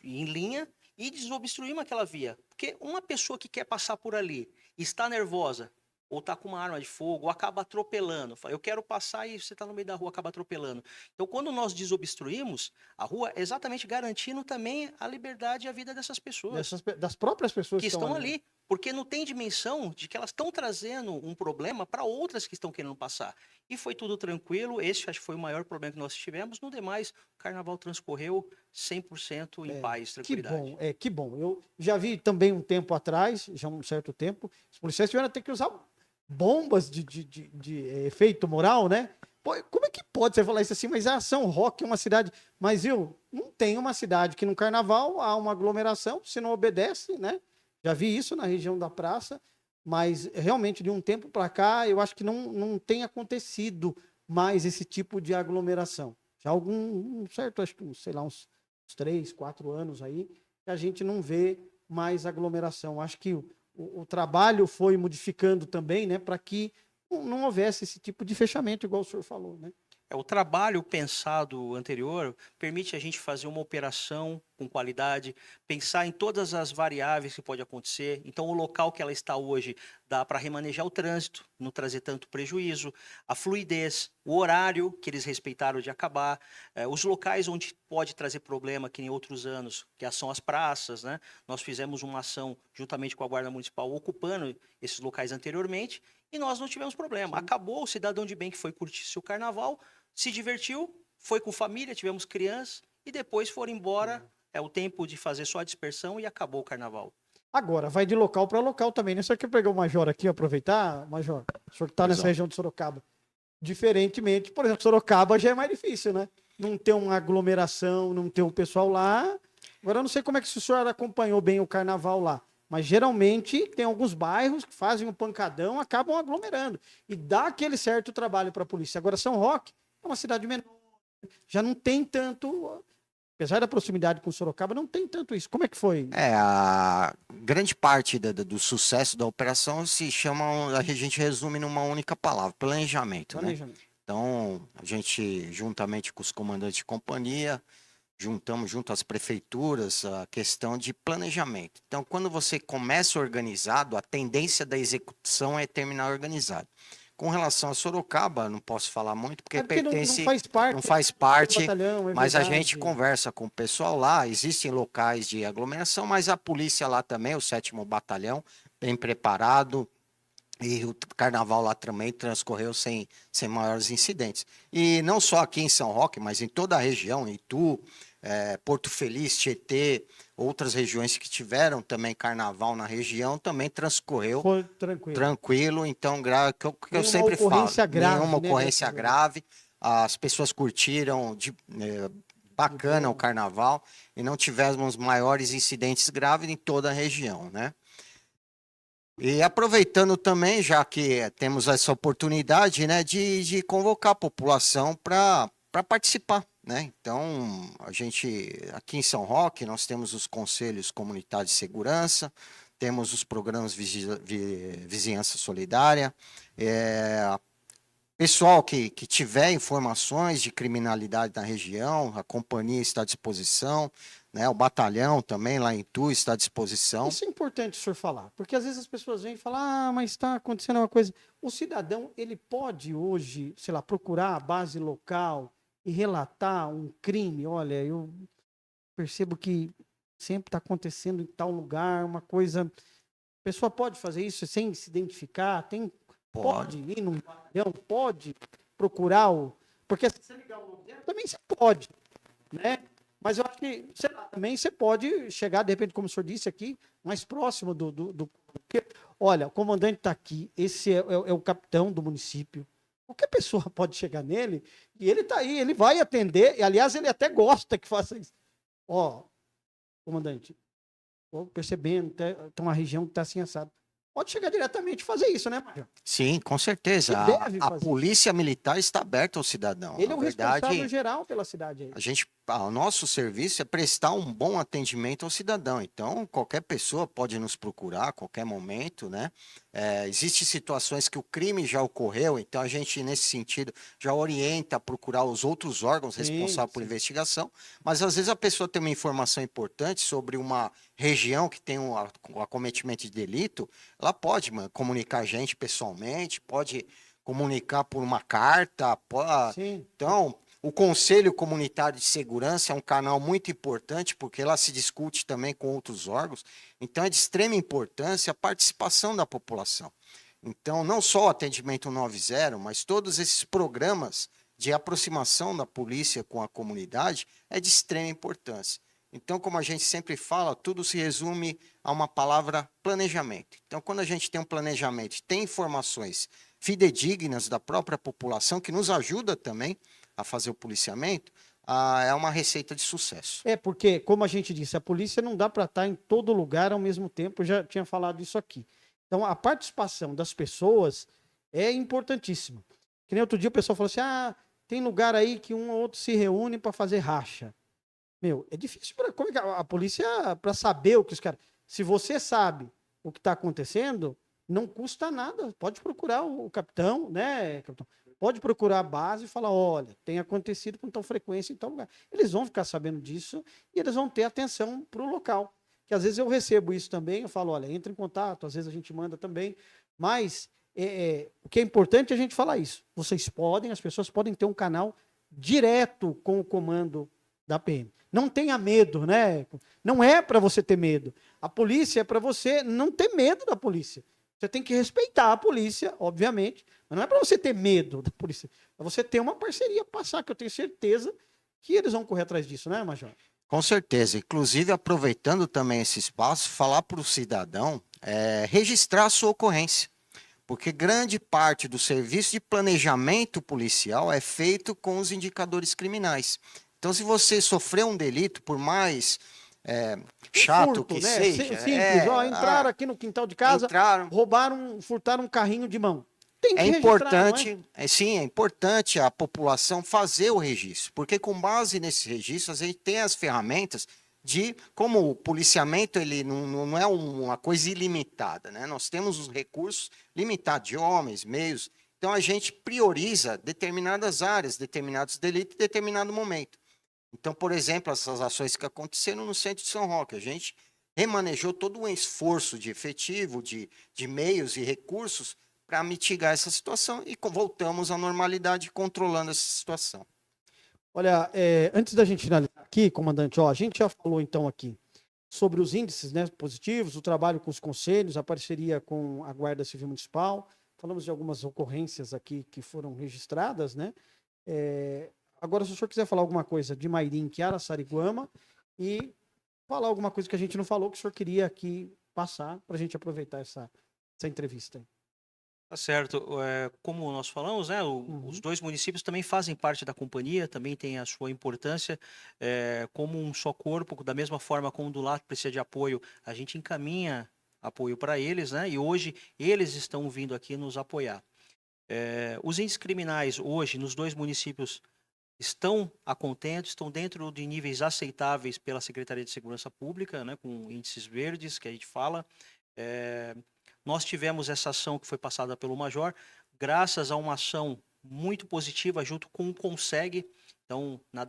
em linha e desobstruímos aquela via. Porque uma pessoa que quer passar por ali, está nervosa, ou está com uma arma de fogo, ou acaba atropelando. Eu quero passar e você está no meio da rua, acaba atropelando. Então, quando nós desobstruímos a rua, é exatamente garantindo também a liberdade e a vida dessas pessoas Das próprias pessoas que que estão estão ali, né? ali, porque não tem dimensão de que elas estão trazendo um problema para outras que estão querendo passar. E foi tudo tranquilo, esse acho que foi o maior problema que nós tivemos. No demais, o carnaval transcorreu 100% em paz, Que tranquilidade. bom, que bom. Eu já vi também um tempo atrás, já há um certo tempo, os policiais tiveram até que usar bombas de efeito moral, né? Pô, como é que pode você falar isso assim? Mas São Roque é uma cidade. Mas, viu, não tem uma cidade que no carnaval há uma aglomeração, se não obedece, né? Já vi isso na região da praça, mas realmente de um tempo para cá eu acho que não tem acontecido mais esse tipo de aglomeração. Já há um certo, acho que, sei lá, uns 3, 4 anos aí, que a gente não vê mais aglomeração. Acho que o trabalho foi modificando também, né, para que não houvesse esse tipo de fechamento, igual o senhor falou, né? O trabalho pensado anterior permite a gente fazer uma operação com qualidade, pensar em todas as variáveis que pode acontecer. Então, o local que ela está hoje dá para remanejar o trânsito, não trazer tanto prejuízo, a fluidez, o horário que eles respeitaram de acabar, os locais onde pode trazer problema, que em outros anos, que são as praças, né? Nós fizemos uma ação juntamente com a Guarda Municipal ocupando esses locais anteriormente e nós não tivemos problema. Sim. Acabou o cidadão de bem que foi curtir seu carnaval, se divertiu, foi com família, tivemos crianças e depois foram embora. É o tempo de fazer só a dispersão e acabou o carnaval. Agora, vai de local para local também, né? O senhor quer pegar o Major aqui, aproveitar, Major? O senhor que está nessa região de Sorocaba. Diferentemente, por exemplo, Sorocaba já é mais difícil, né? Não ter uma aglomeração, não ter o pessoal lá. Agora, eu não sei como é que o senhor acompanhou bem o carnaval lá, mas geralmente tem alguns bairros que fazem um pancadão, acabam aglomerando. E dá aquele certo trabalho para a polícia. Agora, São Roque é uma cidade menor, já não tem tanto, apesar da proximidade com Sorocaba, não tem tanto isso. Como é que foi? A grande parte do sucesso da operação se chama, a gente resume numa única palavra, planejamento, né? Planejamento. Então, a gente, juntamente com os comandantes de companhia, juntamos junto às prefeituras a questão de planejamento. Então, quando você começa organizado, a tendência da execução é terminar organizado. Com relação a Sorocaba, não posso falar muito, porque Porque não pertence, faz parte não faz do parte, batalhão, é mas a verdade. gente conversa com o pessoal lá, existem locais de aglomeração, mas a polícia lá também, o 7º Batalhão, bem preparado, e o carnaval lá também transcorreu sem maiores incidentes. E não só aqui em São Roque, mas em toda a região, Itu, Porto Feliz, Tietê, outras regiões que tiveram também carnaval na região, também transcorreu Foi tranquilo. tranquilo. Então, que eu Nenhuma sempre falo, ocorrência grave, nenhuma né, ocorrência graças a Deus. grave, as pessoas curtiram bacana o boa. carnaval e não tivemos maiores incidentes graves em toda a região, né? E aproveitando também, já que temos essa oportunidade, né, de convocar a população para participar, né? Então, a gente, aqui em São Roque, nós temos os conselhos comunitários de segurança, temos os programas Vizinhança Solidária, pessoal que tiver informações de criminalidade na região, a companhia está à disposição, né? O batalhão também lá em Itu está à disposição. Isso é importante o senhor falar, porque às vezes as pessoas vêm e falam, mas está acontecendo uma coisa. O cidadão, ele pode hoje, sei lá, procurar a base local e relatar um crime. Olha, eu percebo que sempre está acontecendo em tal lugar, uma coisa. A pessoa pode fazer isso sem se identificar, pode ir num batalhão, pode procurar o. Porque se você ligar o nome dele, também você pode, né? Mas eu acho que, sei lá, também você pode chegar, de repente, como o senhor disse aqui, mais próximo do. Porque, olha, o comandante está aqui, esse é o capitão do município. Qualquer pessoa pode chegar nele e ele está aí, ele vai atender, e aliás, ele até gosta que faça isso. Ó, comandante, tô percebendo, tem uma região que está assim assado. Pode chegar diretamente e fazer isso, né, Major? Sim, com certeza. Ele deve A fazer. polícia militar está aberta ao cidadão. Ele é Na o verdade, responsável geral pela cidade aí. o nosso serviço é prestar um bom atendimento ao cidadão. Então, qualquer pessoa pode nos procurar a qualquer momento, né? Existem situações que o crime já ocorreu, então a gente, nesse sentido, já orienta a procurar os outros órgãos responsáveis por investigação, mas às vezes a pessoa tem uma informação importante sobre uma região que tem um acometimento de delito, ela pode comunicar a gente pessoalmente, pode comunicar por uma carta, Sim. então, o Conselho Comunitário de Segurança é um canal muito importante, porque lá se discute também com outros órgãos. Então, é de extrema importância a participação da população. Então, não só o atendimento 90, mas todos esses programas de aproximação da polícia com a comunidade é de extrema importância. Então, como a gente sempre fala, tudo se resume a uma palavra planejamento. Então, quando a gente tem um planejamento, tem informações fidedignas da própria população, que nos ajuda também a fazer o policiamento, é uma receita de sucesso. Porque, como a gente disse, a polícia não dá para estar em todo lugar ao mesmo tempo, eu já tinha falado isso aqui. Então, a participação das pessoas é importantíssima. Que nem outro dia o pessoal falou assim, tem lugar aí que um ou outro se reúne para fazer racha. Meu, é difícil para a polícia para saber o que os caras... Se você sabe o que está acontecendo, não custa nada. Pode procurar o capitão, né, capitão? Pode procurar a base e falar, olha, tem acontecido com tal frequência em tal lugar. Eles vão ficar sabendo disso e eles vão ter atenção para o local. Que às vezes eu recebo isso também, eu falo, olha, entra em contato, às vezes a gente manda também, mas o que é importante é a gente falar isso. As pessoas podem ter um canal direto com o comando da PM. Não tenha medo, né? Não é para você ter medo. A polícia é para você não ter medo da polícia. Você tem que respeitar a polícia, obviamente, mas não é para você ter medo da polícia. É para você ter uma parceria passar, que eu tenho certeza que eles vão correr atrás disso, né, Major? Com certeza. Inclusive, aproveitando também esse espaço, falar para o cidadão registrar a sua ocorrência. Porque grande parte do serviço de planejamento policial é feito com os indicadores criminais. Então, se você sofreu um delito, por mais chato furto, que né? seja... Simples, entraram aqui no quintal de casa, furtaram um carrinho de mão. Tem que importante, é importante a população fazer o registro, porque com base nesse registro, a gente tem as ferramentas como o policiamento ele não é uma coisa ilimitada, né? Nós temos os recursos limitados de homens, meios, então a gente prioriza determinadas áreas, determinados delitos em determinado momento. Então, por exemplo, essas ações que aconteceram no centro de São Roque, a gente remanejou todo um esforço de efetivo, de meios e recursos para mitigar essa situação e voltamos à normalidade controlando essa situação. Olha, antes da gente finalizar aqui, comandante, ó, a gente já falou então aqui sobre os índices, né, positivos, o trabalho com os conselhos, a parceria com a Guarda Civil Municipal, falamos de algumas ocorrências aqui que foram registradas, né? Agora, se o senhor quiser falar alguma coisa de Mairim, Araçariguama, e falar alguma coisa que a gente não falou, que o senhor queria aqui passar, para a gente aproveitar essa entrevista. Tá certo. Como nós falamos, né, os dois municípios também fazem parte da companhia, também tem a sua importância como um só corpo, da mesma forma como do lado precisa de apoio, a gente encaminha apoio para eles, né, e hoje eles estão vindo aqui nos apoiar. Os índices criminais hoje nos dois municípios estão a contento, estão dentro de níveis aceitáveis pela Secretaria de Segurança Pública, né, com índices verdes que a gente fala. Nós tivemos essa ação que foi passada pelo Major, graças a uma ação muito positiva junto com o Conseg. Então, na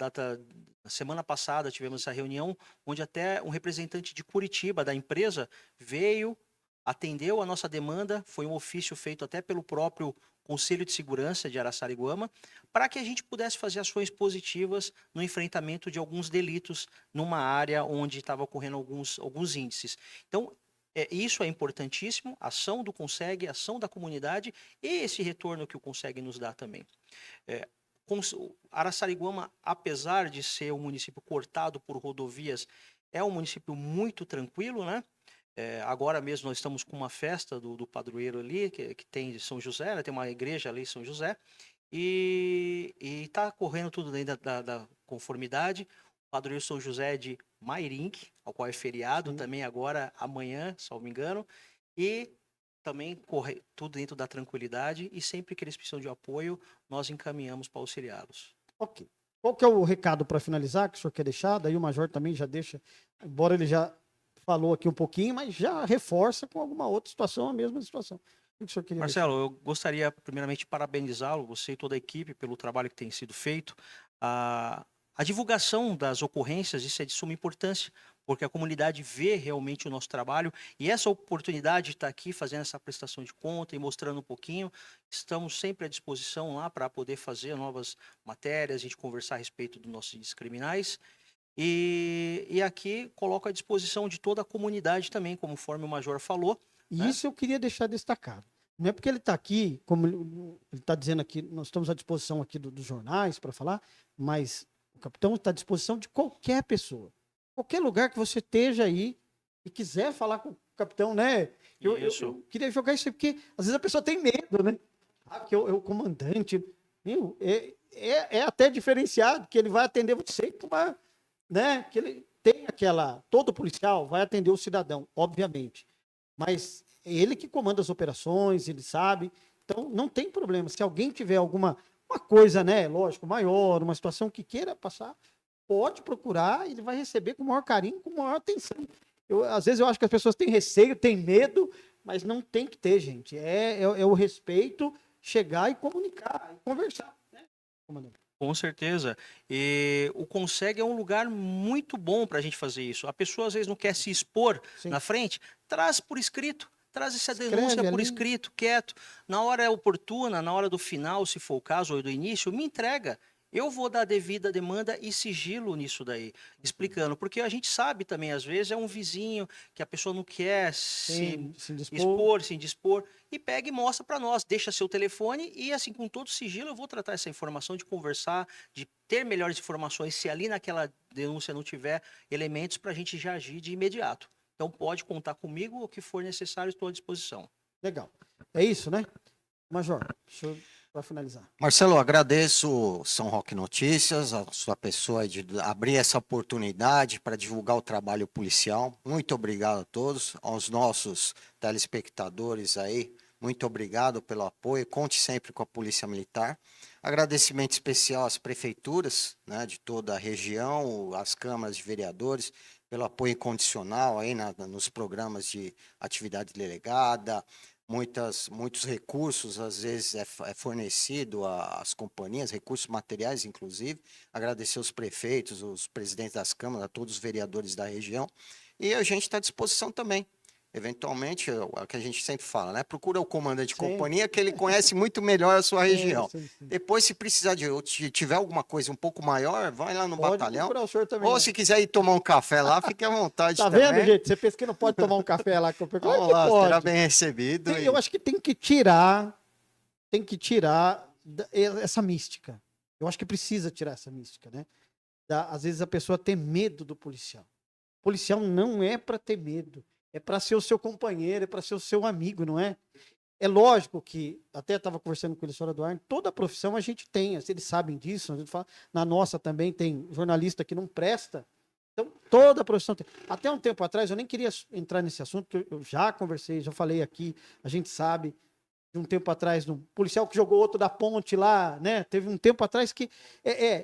semana passada, tivemos essa reunião, onde até um representante de Curitiba, da empresa, veio, atendeu a nossa demanda, foi um ofício feito até pelo próprio Conselho de Segurança de Araçariguama, para que a gente pudesse fazer ações positivas no enfrentamento de alguns delitos numa área onde estava ocorrendo alguns índices. Então, isso é importantíssimo, a ação do Conseg, a ação da comunidade e esse retorno que o Conseg nos dá também. Araçariguama, apesar de ser um município cortado por rodovias, é um município muito tranquilo, né? Agora mesmo nós estamos com uma festa do padroeiro ali, que tem São José, né? Tem uma igreja ali em São José, e está correndo tudo dentro da conformidade. O padroeiro São José é de Mairinque, ao qual é feriado também agora, amanhã, se não me engano, e também corre tudo dentro da tranquilidade, e sempre que eles precisam de apoio, nós encaminhamos para auxiliá-los. Ok. Qual que é o recado para finalizar que o senhor quer deixar? Daí o Major também já deixa, embora ele já falou aqui um pouquinho, mas já reforça com alguma outra situação, a mesma situação. O que o senhor queria Marcelo, eu gostaria primeiramente de parabenizá-lo, você e toda a equipe, pelo trabalho que tem sido feito. A divulgação das ocorrências, isso é de suma importância, porque a comunidade vê realmente o nosso trabalho, e essa oportunidade de estar aqui fazendo essa prestação de conta e mostrando um pouquinho, estamos sempre à disposição lá para poder fazer novas matérias, a gente conversar a respeito dos nossos índices criminais. E aqui coloco à disposição de toda a comunidade também, conforme o Major falou. E isso eu queria deixar destacado. Não é porque ele está aqui, como ele está dizendo aqui, nós estamos à disposição aqui dos jornais para falar, mas o capitão está à disposição de qualquer pessoa. Qualquer lugar que você esteja aí e quiser falar com o capitão, né? Eu queria jogar isso aí, porque às vezes a pessoa tem medo, né? Que eu, o comandante. Meu, é até diferenciado, que ele vai atender você com uma, né? Que ele tem aquela. Todo policial vai atender o cidadão, obviamente. Mas é ele que comanda as operações, ele sabe. Então, não tem problema. Se alguém tiver alguma uma coisa, né, lógico, maior, uma situação que queira passar, pode procurar, ele vai receber com o maior carinho, com a maior atenção. Às vezes eu acho que as pessoas têm receio, têm medo, mas não tem que ter, gente. É o respeito, chegar e comunicar, e conversar, né, comandante? Com certeza. E o Conseg é um lugar muito bom para a gente fazer isso. A pessoa às vezes não quer se expor na frente, traz por escrito. Traz essa denúncia por escrito, quieto. Na hora oportuna, na hora do final, se for o caso, ou do início, me entrega. Eu vou dar devida demanda e sigilo nisso daí, explicando. Porque a gente sabe também, às vezes, é um vizinho que a pessoa não quer se indispor, e pega e mostra para nós, deixa seu telefone e, assim, com todo sigilo, eu vou tratar essa informação, de conversar, de ter melhores informações, se ali naquela denúncia não tiver elementos para a gente já agir de imediato. Então, pode contar comigo, o que for necessário, estou à disposição. Legal. É isso, né? Major, para finalizar. Marcelo, agradeço São Roque Notícias, a sua pessoa de abrir essa oportunidade para divulgar o trabalho policial. Muito obrigado a todos, aos nossos telespectadores aí. Muito obrigado pelo apoio. Conte sempre com a Polícia Militar. Agradecimento especial às prefeituras, né, de toda a região, às câmaras de vereadores, pelo apoio incondicional aí nos programas de atividade delegada, muitos recursos, às vezes é fornecido às companhias, recursos materiais, inclusive. Agradecer os prefeitos, os presidentes das câmaras, a todos os vereadores da região. E a gente está à disposição também. Eventualmente, é o que a gente sempre fala, né? Procura o comandante de companhia, que ele conhece muito melhor a sua região. Sim. Depois, se precisar tiver alguma coisa um pouco maior, vai lá no batalhão. Procurar o senhor também, Ou né? se quiser ir tomar um café lá, fique à vontade Tá também. vendo, gente? Você pensa que não pode tomar um café lá com o claro Vamos que lá, pode. será bem recebido. Eu acho que tem que tirar essa mística. Eu acho que precisa tirar essa mística, né? Às vezes a pessoa tem medo do policial. O policial não é para ter medo. É para ser o seu companheiro, é para ser o seu amigo, não é? É lógico que, até estava conversando com ele, senhora Eduardo, toda profissão a gente tem, eles sabem disso, a gente fala, na nossa também tem jornalista que não presta, então toda profissão tem. Até um tempo atrás, eu nem queria entrar nesse assunto, porque eu já conversei, já falei aqui, a gente sabe, de um tempo atrás, um policial que jogou outro da ponte lá, né? Teve um tempo atrás que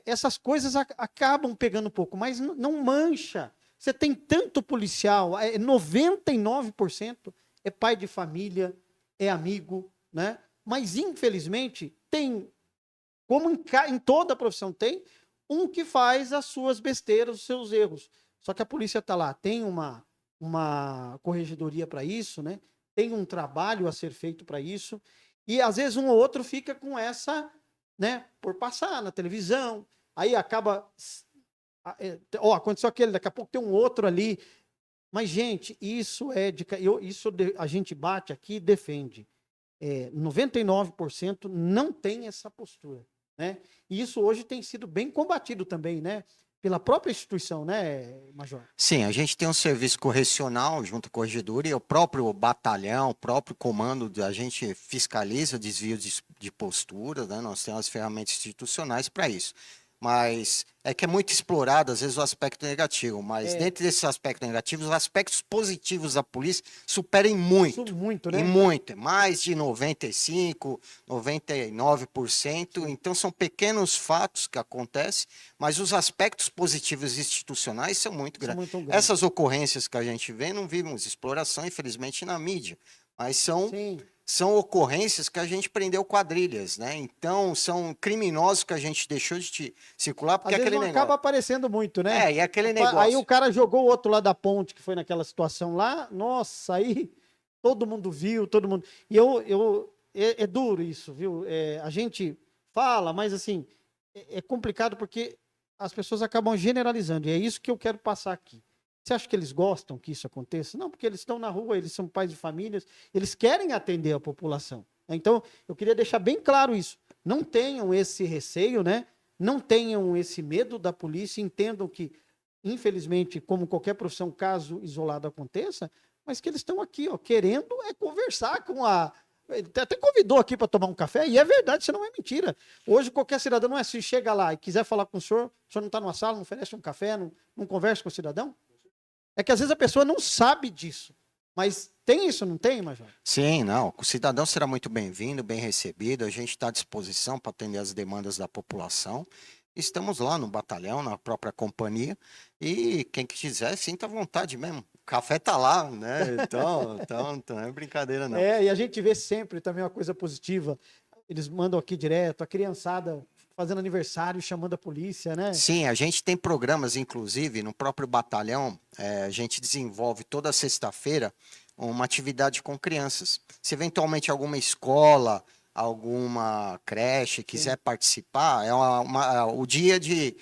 essas coisas acabam pegando um pouco, mas não mancha. Você tem tanto policial, 99% é pai de família, é amigo, né? Mas, infelizmente, tem, como em toda profissão tem, um que faz as suas besteiras, os seus erros. Só que a polícia está lá, tem uma corregedoria para isso, né? Tem um trabalho a ser feito para isso, e às vezes um ou outro fica com essa, né? Por passar na televisão, aí acaba... aconteceu aquele, daqui a pouco tem um outro ali. Mas, gente, isso a gente bate aqui e defende. 99% não tem essa postura, né? E isso hoje tem sido bem combatido também, né? Pela própria instituição, né, Major? Sim, a gente tem um serviço correcional junto à corregedoria, o próprio batalhão, o próprio comando, a gente fiscaliza desvio de postura, né? Nós temos as ferramentas institucionais para isso. Mas é que é muito explorado, às vezes, o aspecto negativo. Mas dentro desses aspectos negativos, os aspectos positivos da polícia superam muito. Isso muito, né? E muito. Mais de 95%, 99%. Então, são pequenos fatos que acontecem, mas os aspectos positivos institucionais são muito grandes. Essas ocorrências que a gente vê, não vimos exploração, infelizmente, na mídia. Mas são ocorrências que a gente prendeu quadrilhas, né? Então, são criminosos que a gente deixou de circular, porque às vezes aquele não negócio... acaba aparecendo muito, né? E aquele negócio... Aí o cara jogou o outro lá da ponte, que foi naquela situação lá, nossa, aí todo mundo viu, todo mundo... E é duro isso, viu? A gente fala, mas assim, é complicado porque as pessoas acabam generalizando, e é isso que eu quero passar aqui. Você acha que eles gostam que isso aconteça? Não, porque eles estão na rua, eles são pais de famílias, eles querem atender a população. Então, eu queria deixar bem claro isso. Não tenham esse receio, né? Não tenham esse medo da polícia, entendam que, infelizmente, como qualquer profissão, caso isolado aconteça, mas que eles estão aqui, ó, querendo conversar com a... Ele até convidou aqui para tomar um café, e é verdade, isso não é mentira. Hoje, qualquer cidadão, não é assim, chega lá e quiser falar com o senhor não está numa sala, não oferece um café, não conversa com o cidadão? É que às vezes a pessoa não sabe disso. Mas tem isso, não tem, Major? Sim, não. O cidadão será muito bem-vindo, bem recebido. A gente está à disposição para atender as demandas da população. Estamos lá no batalhão, na própria companhia. E quem quiser, sinta à vontade mesmo. O café está lá, né? Então não é brincadeira, não. E a gente vê sempre também uma coisa positiva. Eles mandam aqui direto, a criançada fazendo aniversário, chamando a polícia, né? Sim, a gente tem programas, inclusive, no próprio batalhão, a gente desenvolve toda sexta-feira uma atividade com crianças. Se eventualmente alguma escola, alguma creche quiser participar, o dia de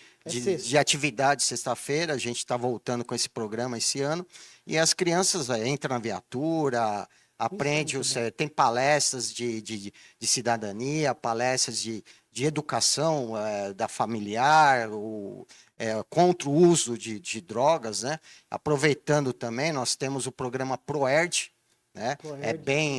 atividade sexta-feira, a gente está voltando com esse programa esse ano, e as crianças entram na viatura, aprende, tem palestras de cidadania, palestras de educação da familiar, contra o uso de drogas, né? Aproveitando também, nós temos o programa ProERD, né?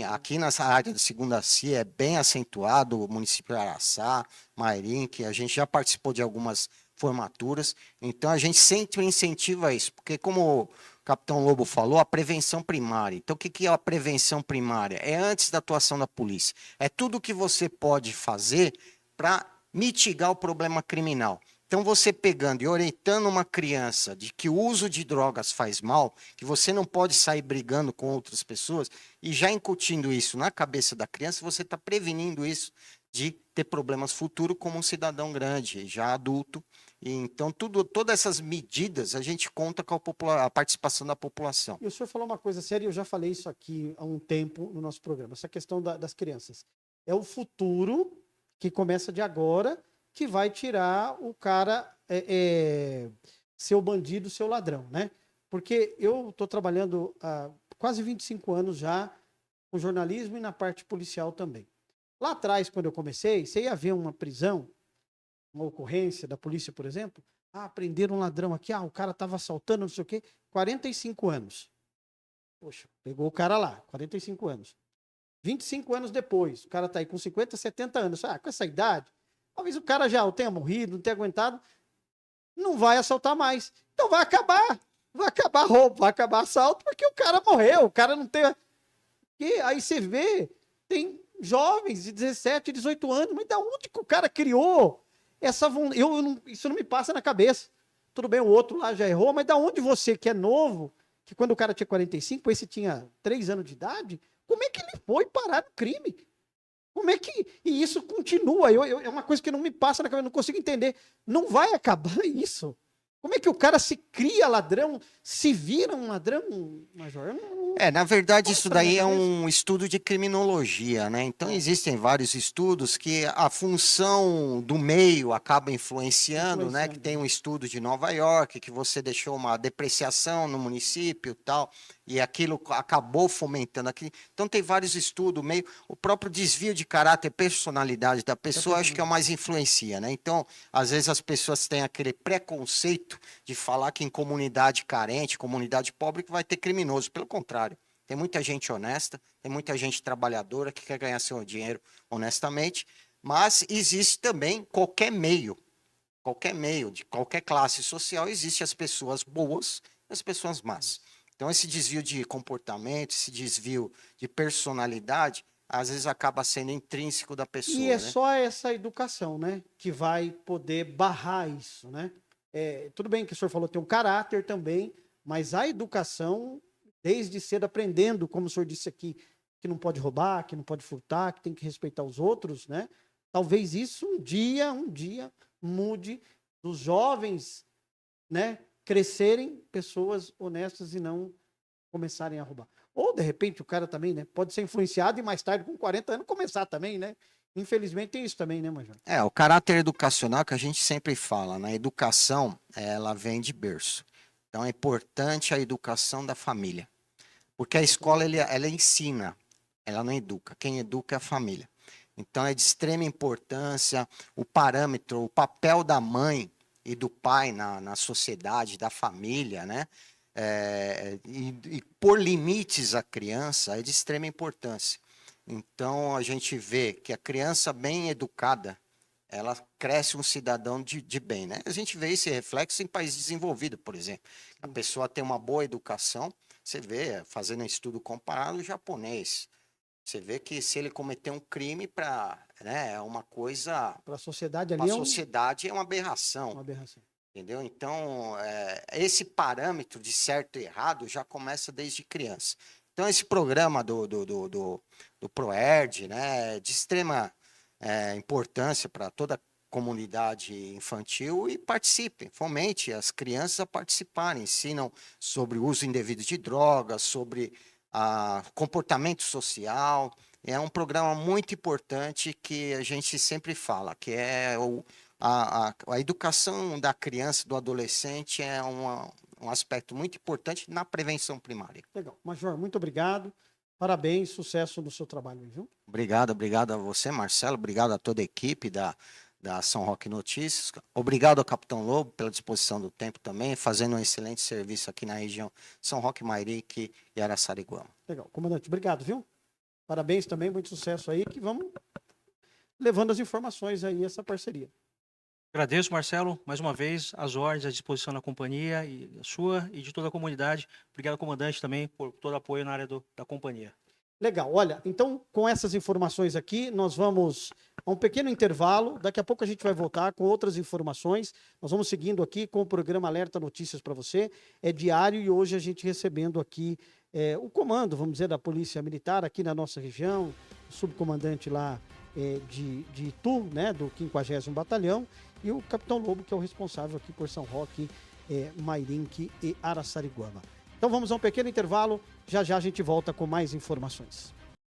Aqui nessa área de Segunda CIA é bem acentuado, o município de Araçá, Mairim, que a gente já participou de algumas formaturas, então a gente sempre incentiva isso, porque como o Capitão Lobo falou, a prevenção primária. Então, o que é a prevenção primária? É antes da atuação da polícia. É tudo que você pode fazer para mitigar o problema criminal. Então, você pegando e orientando uma criança de que o uso de drogas faz mal, que você não pode sair brigando com outras pessoas, e já incutindo isso na cabeça da criança, você está prevenindo isso de ter problemas futuros como um cidadão grande, já adulto. E então, todas essas medidas a gente conta com a participação da população. E o senhor falou uma coisa séria, eu já falei isso aqui há um tempo no nosso programa, essa questão das crianças. É o futuro que começa de agora que vai tirar o cara seu bandido, seu ladrão, né? Porque eu estou trabalhando há quase 25 anos já com jornalismo e na parte policial também. Lá atrás, quando eu comecei, você ia ver uma prisão, uma ocorrência da polícia, por exemplo, prenderam um ladrão aqui, o cara estava assaltando, não sei o quê, 45 anos. Poxa, pegou o cara lá, 45 anos. 25 anos depois, o cara está aí com 50, 70 anos. Com essa idade, talvez o cara já tenha morrido, não tenha aguentado, não vai assaltar mais. Então vai acabar roubo, vai acabar assalto, porque o cara morreu, o cara não tem... E aí você vê, tem jovens de 17, 18 anos, mas da onde que o cara criou essa vontade? Isso não me passa na cabeça. Tudo bem, o outro lá já errou, mas da onde você, que é novo, que quando o cara tinha 45, esse tinha 3 anos de idade, como é que ele foi parar no crime? Como é que... E isso continua, é uma coisa que não me passa na cabeça, não consigo entender. Não vai acabar isso? Como é que o cara se cria ladrão, se vira um ladrão, Major? Na verdade, isso daí é um estudo de criminologia, né? Então, existem vários estudos que a função do meio acaba influenciando, né? Que tem um estudo de Nova York, que você deixou uma depreciação no município e tal, e aquilo acabou fomentando aquilo. Então, tem vários estudos, meio... O próprio desvio de caráter e personalidade da pessoa, acho que é o mais influencia, né? Então, às vezes as pessoas têm aquele preconceito de falar que em comunidade carente, comunidade pobre, que vai ter criminoso. Pelo contrário. Tem muita gente honesta, tem muita gente trabalhadora que quer ganhar seu dinheiro honestamente, mas existe também qualquer meio de qualquer classe social, existe as pessoas boas e as pessoas más. Então, esse desvio de comportamento, esse desvio de personalidade, às vezes acaba sendo intrínseco da pessoa. E né? Só essa educação, né, que vai poder barrar isso, né? Tudo bem que o senhor falou, tem um caráter também, mas a educação... Desde cedo aprendendo, como o senhor disse aqui, que não pode roubar, que não pode furtar, que tem que respeitar os outros, né? Talvez isso um dia mude dos jovens, né, crescerem pessoas honestas e não começarem a roubar. Ou, de repente, o cara também, né, pode ser influenciado e mais tarde, com 40 anos, começar também, né? Infelizmente tem isso também, né, Major? O caráter educacional que a gente sempre fala, né? Educação, ela vem de berço. Então, é importante a educação da família. Porque a escola, ela ensina, ela não educa. Quem educa é a família. Então, é de extrema importância o parâmetro, o papel da mãe e do pai na sociedade, da família, né? E pôr limites à criança é de extrema importância. Então, a gente vê que a criança bem educada, ela cresce um cidadão de bem, né? A gente vê esse reflexo em países desenvolvidos, por exemplo. A pessoa tem uma boa educação, você vê, fazendo um estudo comparado, o japonês. Você vê que se ele cometer um crime é uma coisa... Para a sociedade ali para a sociedade é uma aberração. Uma aberração. Entendeu? Então, esse parâmetro de certo e errado já começa desde criança. Então, esse programa do ProERD, né, é de extrema importância para toda a comunidade infantil, e participe, fomente as crianças a participarem, ensinam sobre o uso indevido de drogas, sobre comportamento social. É um programa muito importante que a gente sempre fala, que é a educação da criança, do adolescente, é um aspecto muito importante na prevenção primária. Legal. Major, muito obrigado. Parabéns, sucesso no seu trabalho, viu? Obrigado a você, Marcelo. Obrigado a toda a equipe da São Roque Notícias. Obrigado ao Capitão Lobo pela disposição do tempo também, fazendo um excelente serviço aqui na região São Roque, Mairique e Araçariguama. Legal. Comandante, obrigado, viu? Parabéns também, muito sucesso aí, que vamos levando as informações aí, essa parceria. Agradeço, Marcelo, mais uma vez, as ordens à disposição da companhia, e a sua e de toda a comunidade. Obrigado, comandante, também, por todo o apoio na área da companhia. Legal, olha, então, com essas informações aqui, nós vamos a um pequeno intervalo. Daqui a pouco a gente vai voltar com outras informações. Nós vamos seguindo aqui com o programa Alerta Notícias para você. É diário e hoje a gente recebendo aqui o comando, vamos dizer, da Polícia Militar aqui na nossa região, o subcomandante lá de Itu, né, do 50º Batalhão, e o Capitão Lobo, que é o responsável aqui por São Roque, Mairinque e Araçariguama. Então vamos a um pequeno intervalo, já já a gente volta com mais informações.